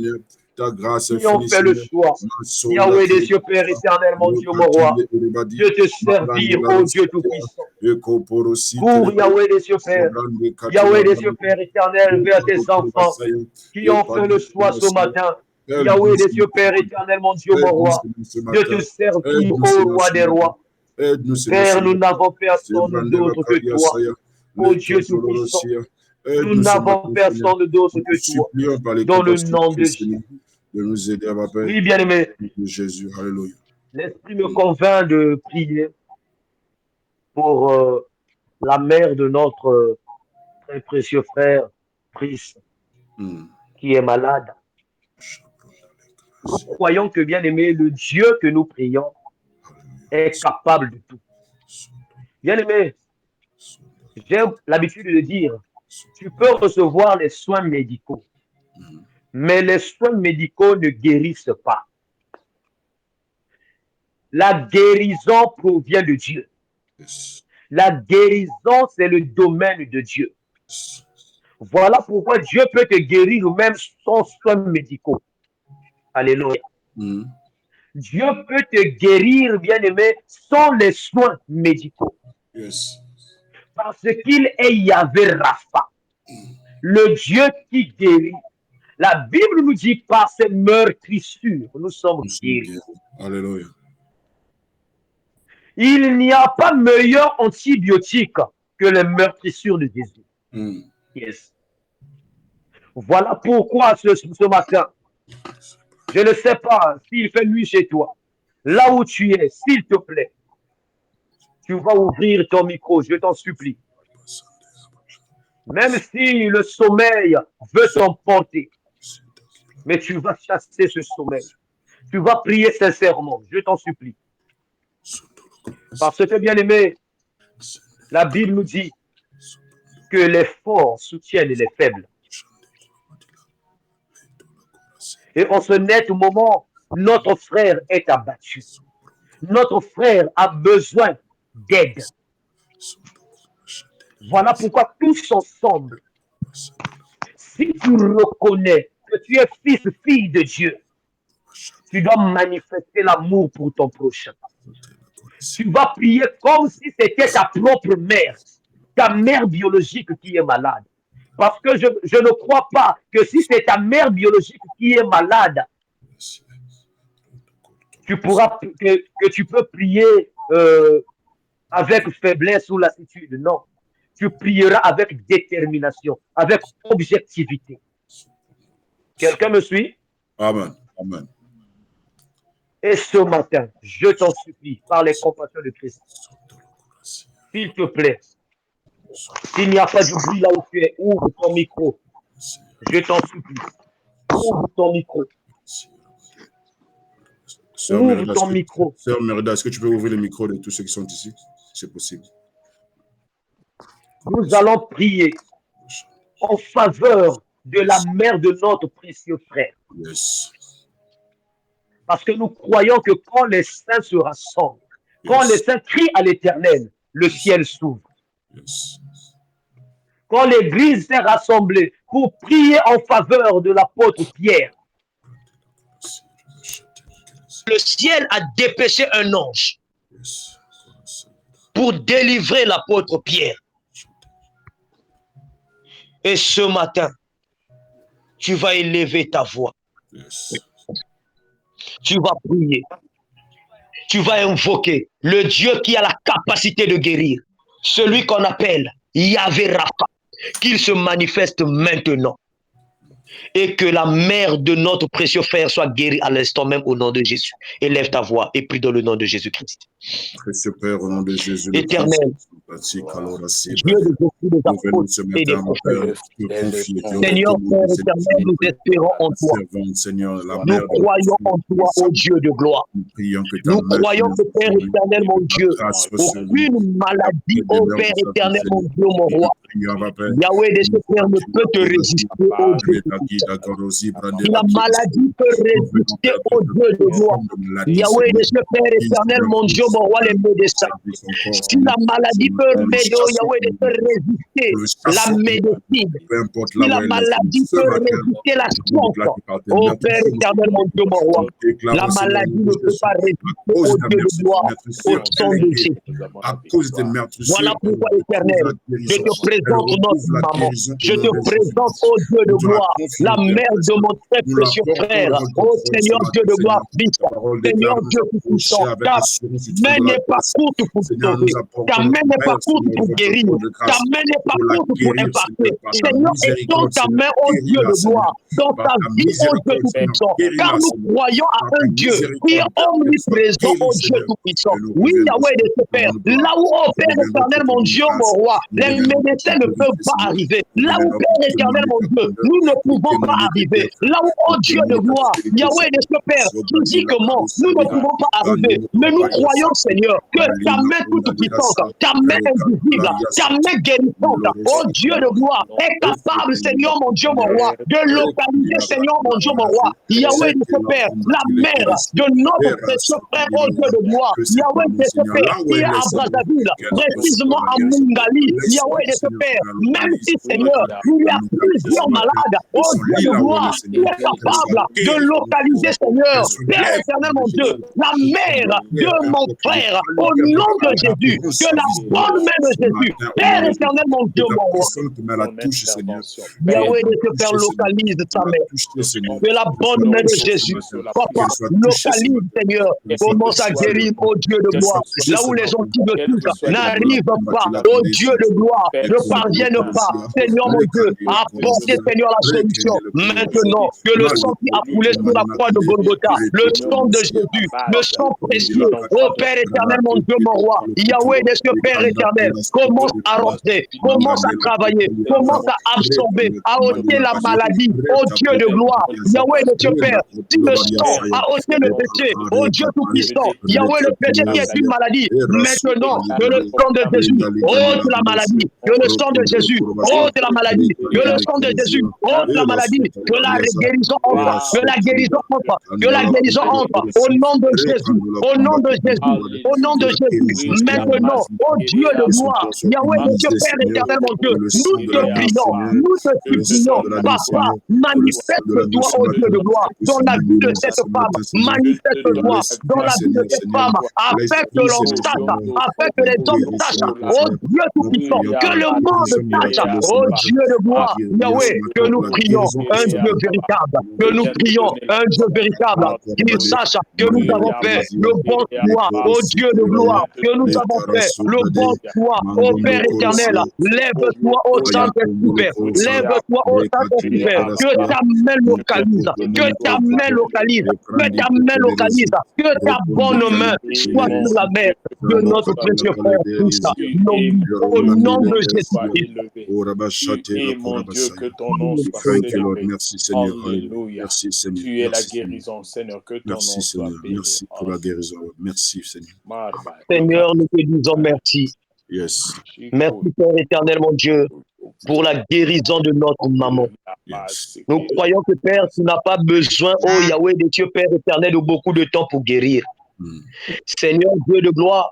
Ta grâce qui ont fait le choix, Yahweh des cieux, Père éternel, mon Dieu, mon roi, de te servir, oh Dieu tout-puissant. Pour Yahweh des cieux, Père, Yahweh des cieux, Père éternel, vers tes enfants qui ont fait le choix ce matin, Yahweh des cieux, Père éternel, mon Dieu, mon roi, de te servir, ô roi des rois. Père, nous n'avons personne d'autre que toi, ô Dieu tout-puissant. Nous n'avons personne d'autre que toi, dans le nom de Jésus. De nous aider, Papa. Oui, bien-aimé. Jésus, alléluia. L'Esprit me convainc de prier pour la mère de notre très précieux frère, Brice, qui est malade. Nous croyons que, bien-aimé, le Dieu que nous prions est capable de tout. Bien-aimé, j'ai l'habitude de dire, tu peux recevoir les soins médicaux, mais les soins médicaux ne guérissent pas. La guérison provient de Dieu. La guérison, c'est le domaine de Dieu. Voilà pourquoi Dieu peut te guérir même sans soins médicaux. Alléluia. Dieu peut te guérir, bien-aimé, sans les soins médicaux. Parce qu'il est Yahvé Rapha, le Dieu qui guérit. La Bible nous dit par ses meurtrissures, nous sommes guéris. Alléluia. Il n'y a pas meilleur antibiotique que les meurtrissures de Jésus. Yes. Voilà pourquoi ce matin, je ne sais pas s'il fait nuit chez toi, là où tu es, s'il te plaît, tu vas ouvrir ton micro, je t'en supplie. Même si le sommeil veut t'emporter, mais tu vas chasser ce sommeil. Tu vas prier sincèrement, je t'en supplie. Parce que, bien aimé, la Bible nous dit que les forts soutiennent les faibles. Et en ce net moment, notre frère est abattu. Notre frère a besoin d'aide. Voilà pourquoi tous ensemble, si tu reconnais que tu es fils, fille de Dieu, tu dois manifester l'amour pour ton prochain. Tu vas prier comme si c'était ta propre mère, ta mère biologique qui est malade. Parce que je ne crois pas que si c'est ta mère biologique qui est malade, que tu peux prier avec faiblesse ou lassitude. Non. Tu prieras avec détermination, avec objectivité. Quelqu'un me suit? Amen. Amen. Et ce matin, je t'en supplie, par les compassions de Christ, s'il te plaît, s'il n'y a pas de bruit là où tu es, ouvre ton micro. Je t'en supplie. Ouvre ton micro. Ouvre ton micro. Sœur Merida, est-ce que tu peux ouvrir le micro de tous ceux qui sont ici? C'est possible. Nous allons prier en faveur de la mère de notre précieux frère. Yes. Parce que nous croyons que quand les saints se rassemblent, quand les saints crient à l'Éternel, le ciel s'ouvre. Quand l'Église s'est rassemblée pour prier en faveur de l'apôtre Pierre, le ciel a dépêché un ange pour délivrer l'apôtre Pierre. Et ce matin, tu vas élever ta voix. Yes. Tu vas prier. Tu vas invoquer le Dieu qui a la capacité de guérir. Celui qu'on appelle Yahvé Rapha. Qu'il se manifeste maintenant. Et que la mère de notre précieux frère soit guérie à l'instant même au nom de Jésus. Élève ta voix et prie dans le nom de Jésus-Christ. Précieux Père, au nom de Jésus. Éternel, Dieu des apôtres et des prophètes. Seigneur, Père éternel, nous espérons en toi. Nous croyons en toi, ô Dieu de gloire. Nous croyons que, Père éternel, mon Dieu, aucune maladie, ô Père éternel, mon Dieu, mon roi, Yahweh de ce Père ne peut te résister, ô Dieu. Si la maladie peut résister au Dieu de gloire, Yahweh de ce Père éternel, mon Dieu, mon roi, les médecins. Si la maladie peut Yahweh de te résister la médecine, si la maladie peut résister la science, ô Père éternel, mon Dieu, mon roi, la maladie ne peut pas résister au Dieu de gloire, au sang de Jésus. Voilà pourquoi, éternel, je te présente notre maman, je te présente, ô Dieu de gloire, la mère de mon très précieux frère, ô Seigneur Dieu de gloire, Seigneur Dieu tout-puissant, ta main n'est pas courte pour sauver, ta main n'est pas courte pour guérir, ta main n'est pas courte pour impacter. Seigneur, étends ta main, ô Dieu de gloire, dans ta vie, ô Dieu tout-puissant, car nous croyons à un Dieu qui est omniprésent, ô Dieu tout-puissant. Oui, Yahweh de ce Père, là où, ô Père éternel, mon Dieu, mon roi, les médecins ne peuvent pas arriver. Là où, Père éternel, mon Dieu, nous ne pouvons pas arriver. Là où, ô Dieu de gloire, Yahweh de ce Père, physiquement, nous ne pouvons pas arriver. Mais nous croyons, Seigneur, que ta main toute puissante, ta main invisible, ta main guérissante, ô Dieu de gloire, est capable, Seigneur, mon Dieu, mon roi, de localiser, Seigneur, mon Dieu, mon roi, Yahweh de ce Père, la mère de notre précieux frère, ô Dieu de gloire, Yahweh de ce Père, qui est à Brazzaville, précisément à Mungali, Yahweh de ce Père, même si, Seigneur, il y a plusieurs malades, ô Dieu de gloire, qui est capable de localiser, Seigneur, Père éternel, mon Dieu, la mère de mon frère, au nom de Jésus, que la bonne main de Jésus, Père éternel, mon Dieu, mon roi, Yahweh de ce Père localise sa mère, que la bonne main de Jésus, Papa, localise, Seigneur, commence à guérir, ô Dieu de gloire, là où les antibiotiques n'arrivent pas, ô Dieu de gloire, ne parviennent pas, Seigneur, mon Dieu, à apporter, Seigneur, la solution. Maintenant, que le sang qui a coulé sur la croix de Golgotha, le sang de Jésus, le sang précieux, ô Père éternel, mon Dieu, mon roi, Yahweh de ce Père éternel, commence à rentrer, commence à travailler, commence à absorber, à ôter la maladie, ô Dieu de gloire, Yahweh de ce Père, si le sang a ôté le péché, ô Dieu tout-puissant, Yahweh le péché qui est une maladie, maintenant, que le sang de Jésus ôte la maladie, que le sang de Jésus ôte la maladie, que le sang de Jésus ôte la maladie, que la guérison entre, que la guérison entre, que la guérison entre, au nom de Jésus, au nom de Jésus, au nom de Jésus, maintenant, ô Dieu de gloire, Yahweh de Dieu Père éternel, mon Dieu, nous te prions, nous te supplions, Papa, manifeste-toi, ô Dieu de gloire, dans la vie de cette femme, manifeste-toi dans la vie de cette femme, afin que l'on sache, afin que les hommes sachent, ô Dieu tout-puissant, que le monde sache, ô Dieu de gloire, Yahweh, que nous prions un Dieu véritable, que nous prions un Dieu véritable, qu'il sache que nous avons fait le bon choix, ô Dieu de gloire, que nous avons fait le bon choix, ô Père éternel, lève-toi, ô Saint-Esprit, lève-toi, ô Saint-Esprit, que ta main localise, que ta main localise, que ta main localise, que ta bonne main soit sur la main de notre précieux frère Christ, au nom de Jésus. Et mon Dieu, que ton nom soit célébré. Merci Seigneur. Alléluia. Merci Seigneur. Tu es la guérison, Seigneur, que ton nom soit béni. Merci pour la guérison. Merci Seigneur. Seigneur, nous te disons merci. Yes. Merci Père éternel, mon Dieu, pour la guérison de notre maman. Yes. Nous croyons que Père, tu n'as pas besoin, oh Yahweh de Dieu Père éternel, de beaucoup de temps pour guérir. Seigneur Dieu de gloire,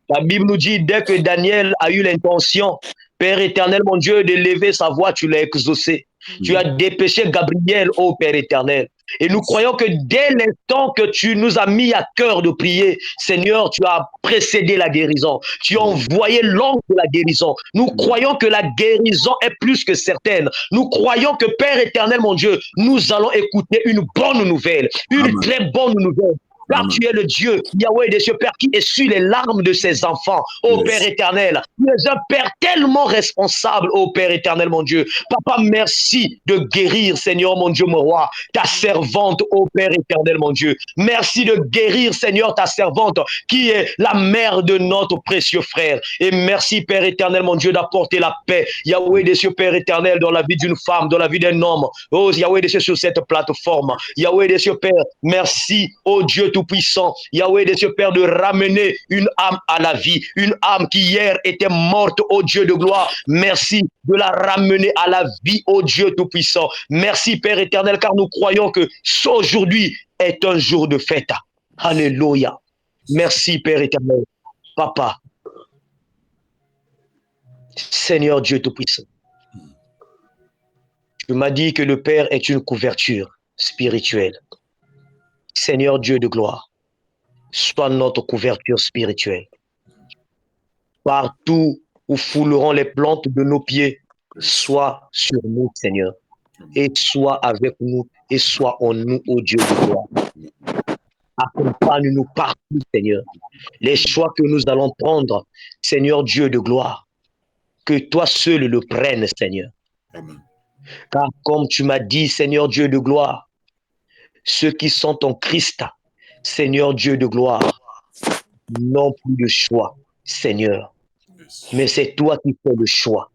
la Bible nous dit, dès que Daniel a eu l'intention, Père éternel, mon Dieu, de lever sa voix, tu l'as exaucé. Tu as dépêché Gabriel, ô Père éternel. Et nous croyons que dès l'instant que tu nous as mis à cœur de prier, Seigneur, tu as précédé la guérison. Tu as envoyé l'ange de la guérison. Nous croyons que la guérison est plus que certaine. Nous croyons que, Père éternel, mon Dieu, nous allons écouter une bonne nouvelle, une très bonne nouvelle. Car tu es le Dieu, Yahweh des cieux, Père, qui essuie les larmes de ses enfants, ô Père éternel. Tu es un Père tellement responsable, ô Père éternel, mon Dieu. Papa, merci de guérir, Seigneur, mon Dieu, mon roi, ta servante, ô Père éternel, mon Dieu. Merci de guérir, Seigneur, ta servante, qui est la mère de notre précieux frère. Et merci, Père éternel, mon Dieu, d'apporter la paix, Yahweh des cieux, Père éternel, dans la vie d'une femme, dans la vie d'un homme. Oh, Yahweh des cieux, sur cette plateforme. Yahweh des cieux, Père, merci, ô Dieu tout-puissant, Yahweh des cieux, Père, de ramener une âme à la vie, une âme qui hier était morte, ô Dieu de gloire. Merci de la ramener à la vie, ô Dieu tout-puissant. Merci, Père éternel, car nous croyons que aujourd'hui est un jour de fête. Alléluia. Merci, Père éternel. Papa, Seigneur Dieu tout-puissant, tu m'as dit que le Père est une couverture spirituelle. Seigneur Dieu de gloire, sois notre couverture spirituelle. Partout où fouleront les plantes de nos pieds, sois sur nous, Seigneur, et sois avec nous, et sois en nous, ô Dieu de gloire. Accompagne-nous partout, Seigneur. Les choix que nous allons prendre, Seigneur Dieu de gloire, que toi seul le prennes, Seigneur. Amen. Car comme tu m'as dit, Seigneur Dieu de gloire, ceux qui sont en Christ, Seigneur Dieu de gloire, n'ont plus de choix, Seigneur. Mais c'est toi qui fais le choix,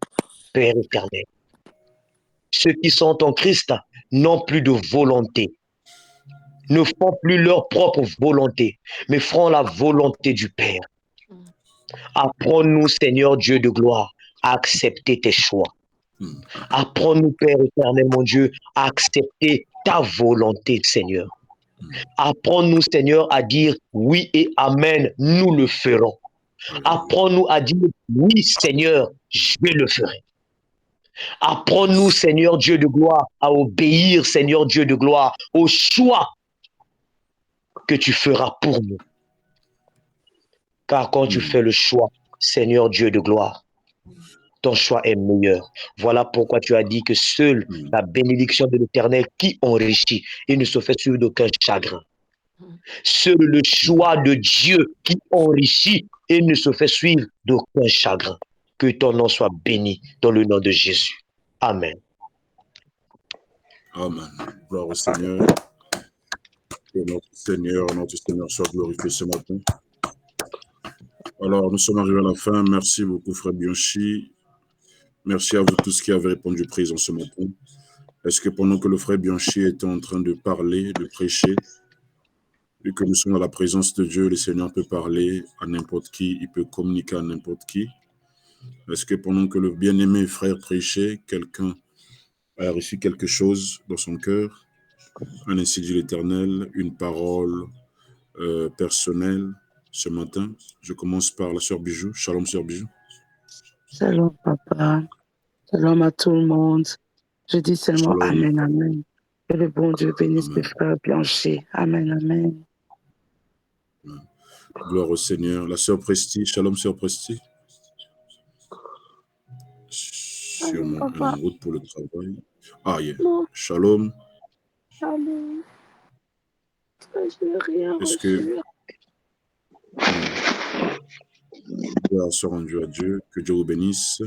Père éternel. Ceux qui sont en Christ n'ont plus de volonté, ne font plus leur propre volonté, mais feront la volonté du Père. Apprends-nous, Seigneur Dieu de gloire, à accepter tes choix. Apprends-nous, Père éternel, mon Dieu, à accepter ta volonté, Seigneur. Apprends-nous, Seigneur, à dire oui et amen, nous le ferons. Apprends-nous à dire oui, Seigneur, je le ferai. Apprends-nous, Seigneur Dieu de gloire, à obéir, Seigneur Dieu de gloire, au choix que tu feras pour nous. Car quand tu fais le choix, Seigneur Dieu de gloire, ton choix est meilleur. Voilà pourquoi tu as dit que seule la bénédiction de l'Éternel qui enrichit et ne se fait suivre d'aucun chagrin. Seul le choix de Dieu qui enrichit et ne se fait suivre d'aucun chagrin. Que ton nom soit béni dans le nom de Jésus. Amen. Amen. Gloire au Seigneur. Que notre Seigneur soit glorifié ce matin. Alors, nous sommes arrivés à la fin. Merci beaucoup, frère Bianchi. Merci à vous tous qui avez répondu présent ce matin. Est-ce que pendant que le frère Bianchi était en train de parler, de prêcher, vu que nous sommes dans la présence de Dieu, le Seigneur peut parler à n'importe qui, il peut communiquer à n'importe qui. Est-ce que pendant que le bien-aimé frère prêchait, quelqu'un a reçu quelque chose dans son cœur, un ainsi dit l'Éternel, une parole personnelle ce matin? Je commence par la sœur Bijou. Shalom, sœur Bijou. Shalom, papa. Shalom à tout le monde. Je dis seulement Shalom. Amen, amen. Que le bon Dieu bénisse le frère Bianchi. Amen, amen. Gloire au Seigneur. La sœur Presti. Shalom, sœur Presti. Sûrement en route pour le travail. Ah, yeah. Shalom. Shalom. Je n'ai rien Est-ce reçu. Gloire soit rendue à Dieu. Que Dieu vous bénisse.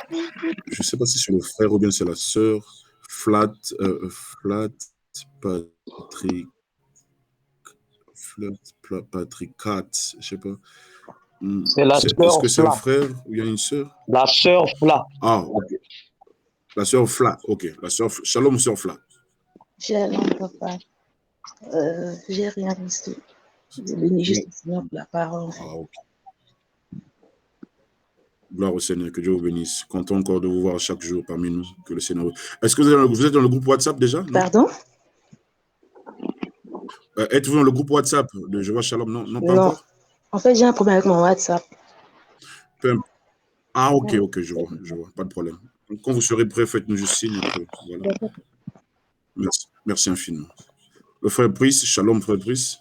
Je ne sais pas si c'est le frère ou bien c'est la sœur. Flat Patrick Kat, je ne sais pas. C'est la sœur. Est-ce que c'est un frère ou il y a une sœur? La sœur Fla. Ah, ok. La sœur Fla, ok. La sœur, Shalom, sœur Fla. Shalom, papa. J'ai rien reçu. Je bénis juste le Seigneur pour la parole. Ah, ok. Gloire au Seigneur, que Dieu vous bénisse. Content encore de vous voir chaque jour parmi nous. Que le Seigneur. Est-ce que vous êtes dans le groupe WhatsApp déjà? Non? Pardon? Êtes-vous dans le groupe WhatsApp de Je vois Shalom? Non, pas encore? En fait, j'ai un problème avec mon WhatsApp. Ah, ok, je vois. Pas de problème. Quand vous serez prêt, faites-nous juste signe. Voilà. Merci infiniment. Le frère Brice, shalom frère Brice.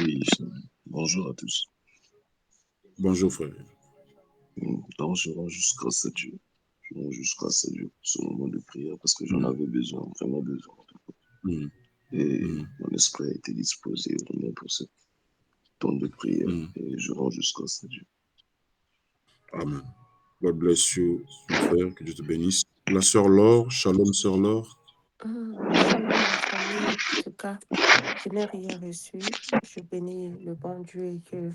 Oui, bonjour à tous. Bonjour frère. Donc, je rends juste grâce à Dieu. Je rends juste grâce à Dieu pour ce moment de prière parce que j'en avais besoin, vraiment besoin. Et mon esprit a été disposé vraiment pour ce temps de prière. Et je rends juste grâce à Dieu. Amen. God bless you, mon frère, que Dieu te bénisse. La sœur Laure, shalom sœur Laure. Shalom la famille, en tout cas, je n'ai rien reçu. Je bénis le bon Dieu et que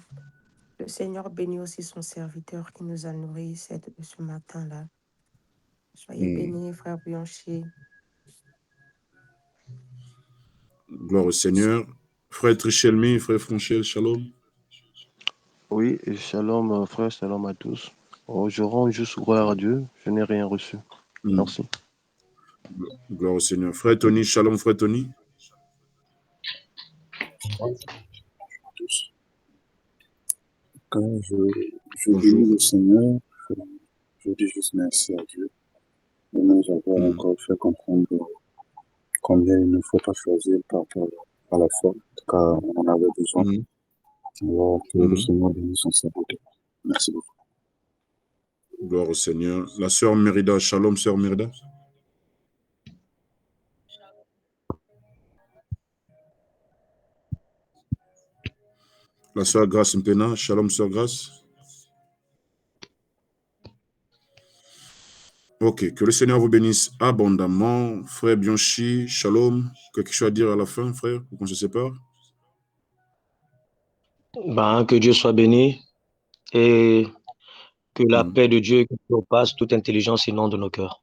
le Seigneur bénit aussi son serviteur qui nous a nourris ce matin-là. Soyez bénis, frère Bianchi. Gloire au Seigneur. Frère Trichelmi, frère Franchel, shalom. Oui, et shalom frère, shalom à tous. Oh, je rends juste gloire à Dieu, je n'ai rien reçu. Merci. Gloire au Seigneur. Frère Tony, shalom frère Tony. Quand je bénis le Seigneur, je dis juste merci à Dieu de nous avoir encore fait comprendre combien il ne faut pas choisir par rapport à la foi, car on en avait besoin. Alors que le Seigneur bénisse son serviteur. Merci beaucoup. Gloire au Seigneur. La sœur Mérida, shalom sœur Mérida. La sœur Grace Mpena, shalom sœur Grace. Ok, que le Seigneur vous bénisse abondamment. Frère Bianchi, shalom. Quelque chose à dire à la fin, frère, pour qu'on se sépare? Que Dieu soit béni et que la paix de Dieu surpasse toute intelligence inonde de nos cœurs.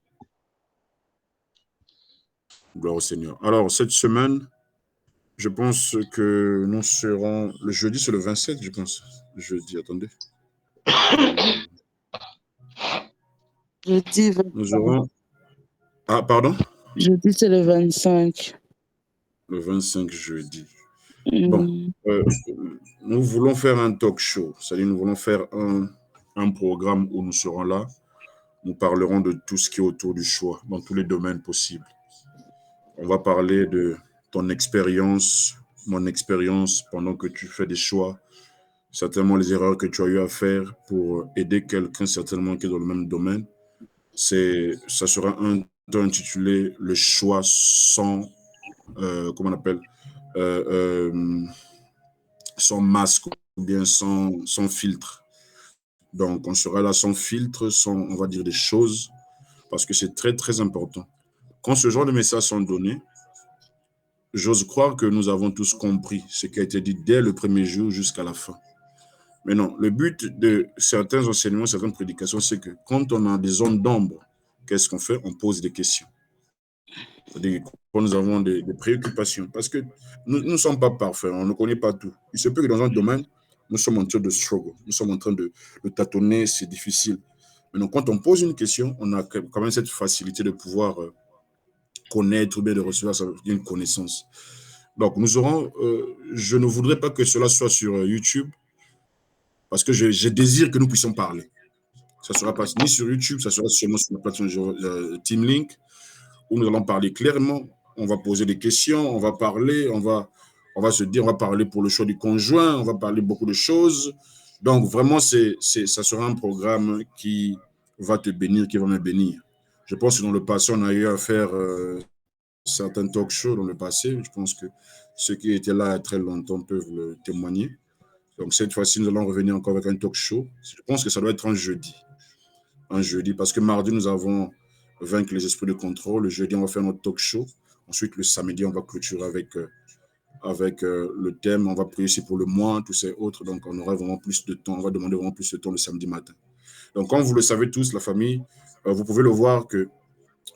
Gloire au Seigneur. Alors, cette semaine, je pense que nous serons... Le jeudi, c'est le 27, je pense. Jeudi, attendez. Jeudi, nous aurons... Ah, pardon? Jeudi, c'est le 25. Le 25 jeudi. Bon, nous voulons faire un talk show. C'est-à-dire, nous voulons faire un programme où nous serons là. Nous parlerons de tout ce qui est autour du choix, dans tous les domaines possibles. On va parler de ton expérience, mon expérience pendant que tu fais des choix, certainement les erreurs que tu as eu à faire pour aider quelqu'un certainement qui est dans le même domaine. Ça sera un temps intitulé « Le choix sans, comment on appelle, sans masque ou bien sans filtre ». Donc, on sera là sans filtre, sans, on va dire des choses, parce que c'est très, très important. Quand ce genre de messages sont donnés, j'ose croire que nous avons tous compris ce qui a été dit dès le premier jour jusqu'à la fin. Mais non, le but de certains enseignements, certaines prédications, c'est que quand on a des zones d'ombre, qu'est-ce qu'on fait? On pose des questions. C'est-à-dire quand nous avons des préoccupations, parce que nous ne sommes pas parfaits, on ne connaît pas tout. Il se peut que dans un domaine, nous sommes en train de struggle, nous sommes en train de tâtonner, c'est difficile. Maintenant, quand on pose une question, on a quand même cette facilité de pouvoir connaître ou bien de recevoir une connaissance. Donc, nous aurons, je ne voudrais pas que cela soit sur YouTube, parce que je désire que nous puissions parler. Ça ne sera pas ni sur YouTube, ça sera seulement sur la plateforme TeamLink, où nous allons parler clairement. On va poser des questions, on va parler, on va se dire, on va parler pour le choix du conjoint, on va parler beaucoup de choses. Donc, vraiment, ça sera un programme qui va te bénir, qui va me bénir. Je pense que dans le passé, on a eu à faire certains talk shows dans le passé. Je pense que ceux qui étaient là très longtemps peuvent le témoigner. Donc, cette fois-ci, nous allons revenir encore avec un talk show. Je pense que ça doit être un jeudi. Un jeudi, parce que mardi, nous avons vaincu les esprits de contrôle. Le jeudi, on va faire notre talk show. Ensuite, le samedi, on va clôturer avec le thème. On va prier aussi pour le mois, tous ces autres. Donc, on aura vraiment plus de temps. On va demander vraiment plus de temps le samedi matin. Donc, comme vous le savez tous, la famille, vous pouvez le voir que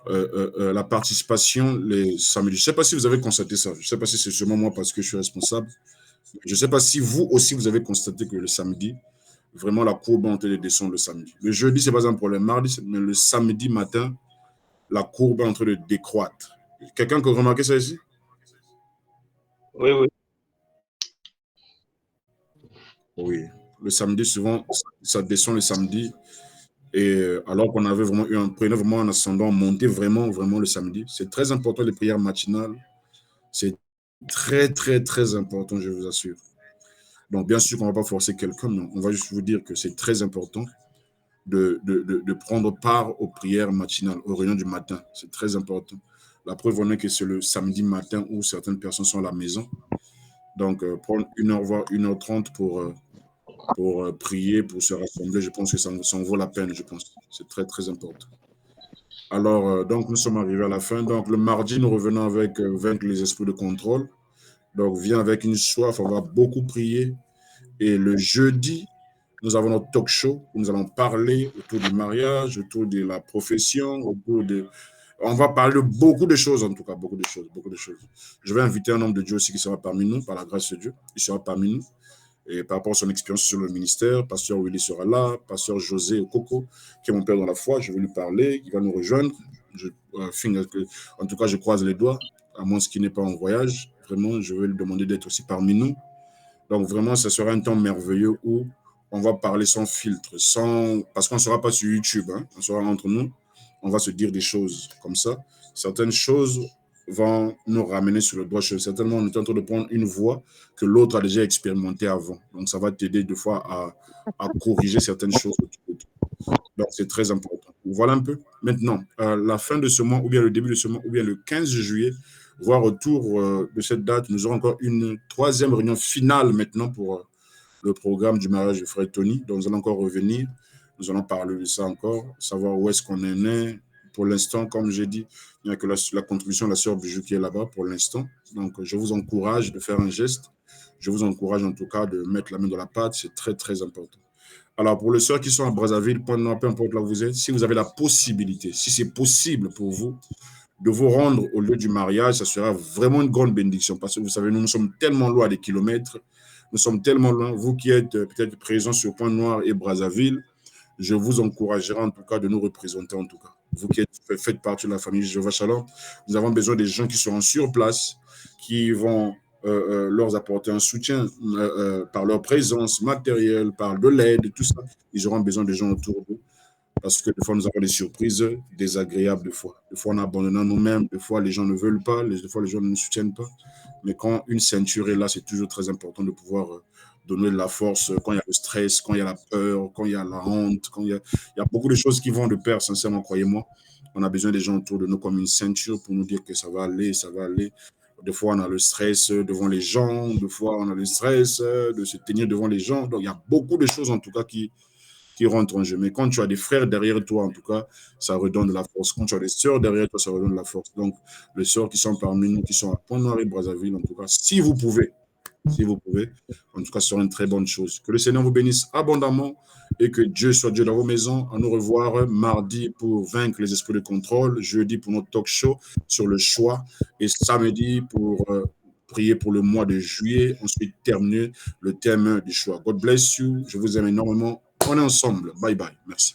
la participation les samedis. Je ne sais pas si vous avez constaté ça. Je ne sais pas si c'est seulement moi parce que je suis responsable. Je ne sais pas si vous aussi, vous avez constaté que le samedi, vraiment la courbe est en train de descendre le samedi. Le jeudi, ce n'est pas un problème. Mardi, mais le samedi matin, la courbe est en train de décroître. Quelqu'un qui a remarqué ça ici? Oui, oui. Oui. Le samedi, souvent, ça descend le samedi. Et alors qu'on avait prenait vraiment un ascendant, monté vraiment le samedi. C'est très important, les prières matinales. C'est très, très, très important, je vous assure. Donc, bien sûr qu'on ne va pas forcer quelqu'un, mais on va juste vous dire que c'est très important de prendre part aux prières matinales, aux réunions du matin. C'est très important. La preuve en est que c'est le samedi matin où certaines personnes sont à la maison. Donc, prendre 1h, voire 1h30 pour prier, pour se rassembler, je pense que ça en vaut la peine, je pense. C'est très, très important. Alors, donc, nous sommes arrivés à la fin. Donc, le mardi, nous revenons avec vaincre les esprits de contrôle. Donc, viens avec une soif, on va beaucoup prier. Et le jeudi, nous avons notre talk show où nous allons parler autour du mariage, autour de la profession, autour de... On va parler de beaucoup de choses, en tout cas, beaucoup de choses. Je vais inviter un homme de Dieu aussi qui sera parmi nous, par la grâce de Dieu. Il sera parmi nous. Et par rapport à son expérience sur le ministère, Pasteur Willy sera là, Pasteur José Okoko, qui est mon père dans la foi, je vais lui parler, il va nous rejoindre. En tout cas, je croise les doigts, à moins qu'il n'est pas en voyage. Vraiment, je vais lui demander d'être aussi parmi nous. Donc vraiment, ce sera un temps merveilleux où on va parler sans filtre, parce qu'on ne sera pas sur YouTube, hein. On sera entre nous, on va se dire des choses comme ça. Certaines choses vont nous ramener sur le droit chemin. Certainement, on est en train de prendre une voie que l'autre a déjà expérimentée avant. Donc, ça va t'aider des fois à corriger certaines choses. Donc, c'est très important. Voilà un peu. Maintenant, la fin de ce mois, ou bien le début de ce mois, ou bien le 15 juillet, voire autour de cette date, nous aurons encore une 3e réunion finale maintenant pour le programme du mariage de frère Tony. Donc, nous allons encore revenir. Nous allons parler de ça encore, savoir où est-ce qu'on est né. Pour l'instant, comme j'ai dit, il n'y a que la contribution de la sœur Bijou qui est là-bas pour l'instant. Donc, je vous encourage de faire un geste. Je vous encourage en tout cas de mettre la main dans la pâte. C'est très, très important. Alors, pour les sœurs qui sont à Brazzaville, peu importe là où vous êtes, si vous avez la possibilité, si c'est possible pour vous, de vous rendre au lieu du mariage, ça sera vraiment une grande bénédiction. Parce que vous savez, nous sommes tellement loin des kilomètres. Nous sommes tellement loin. Vous qui êtes peut-être présents sur Pointe-Noire et Brazzaville, je vous encouragerai en tout cas de nous représenter en tout cas. Vous qui faites partie de la famille Jéhovah Shalom, nous avons besoin des gens qui seront sur place, qui vont leur apporter un soutien par leur présence matérielle, par de l'aide, tout ça. Ils auront besoin des gens autour d'eux. Parce que des fois, nous avons des surprises désagréables des fois. Des fois, on abandonne nous-mêmes. Des fois, les gens ne veulent pas. Des fois, les gens ne nous soutiennent pas. Mais quand une ceinture est là, c'est toujours très important de pouvoir donner de la force quand il y a le stress, quand il y a la peur, quand il y a la honte, il y a beaucoup de choses qui vont de pair, sincèrement, croyez-moi. On a besoin des gens autour de nous comme une ceinture pour nous dire que ça va aller, ça va aller. Des fois, on a le stress devant les gens. Des fois, on a le stress de se tenir devant les gens. Donc, il y a beaucoup de choses, en tout cas, qui rentrent en jeu. Mais quand tu as des frères derrière toi, en tout cas, ça redonne de la force. Quand tu as des sœurs derrière toi, ça redonne de la force. Donc, les sœurs qui sont parmi nous, qui sont à Pointe-Noire et Brazzaville, en tout cas, si vous pouvez, en tout cas, ce sera une très bonne chose. Que le Seigneur vous bénisse abondamment et que Dieu soit Dieu dans vos maisons. À nous revoir mardi pour vaincre les esprits de contrôle, jeudi pour notre talk show sur le choix et samedi pour prier pour le mois de juillet. Ensuite, terminer le thème du choix. God bless you. Je vous aime énormément. On est ensemble. Bye bye. Merci.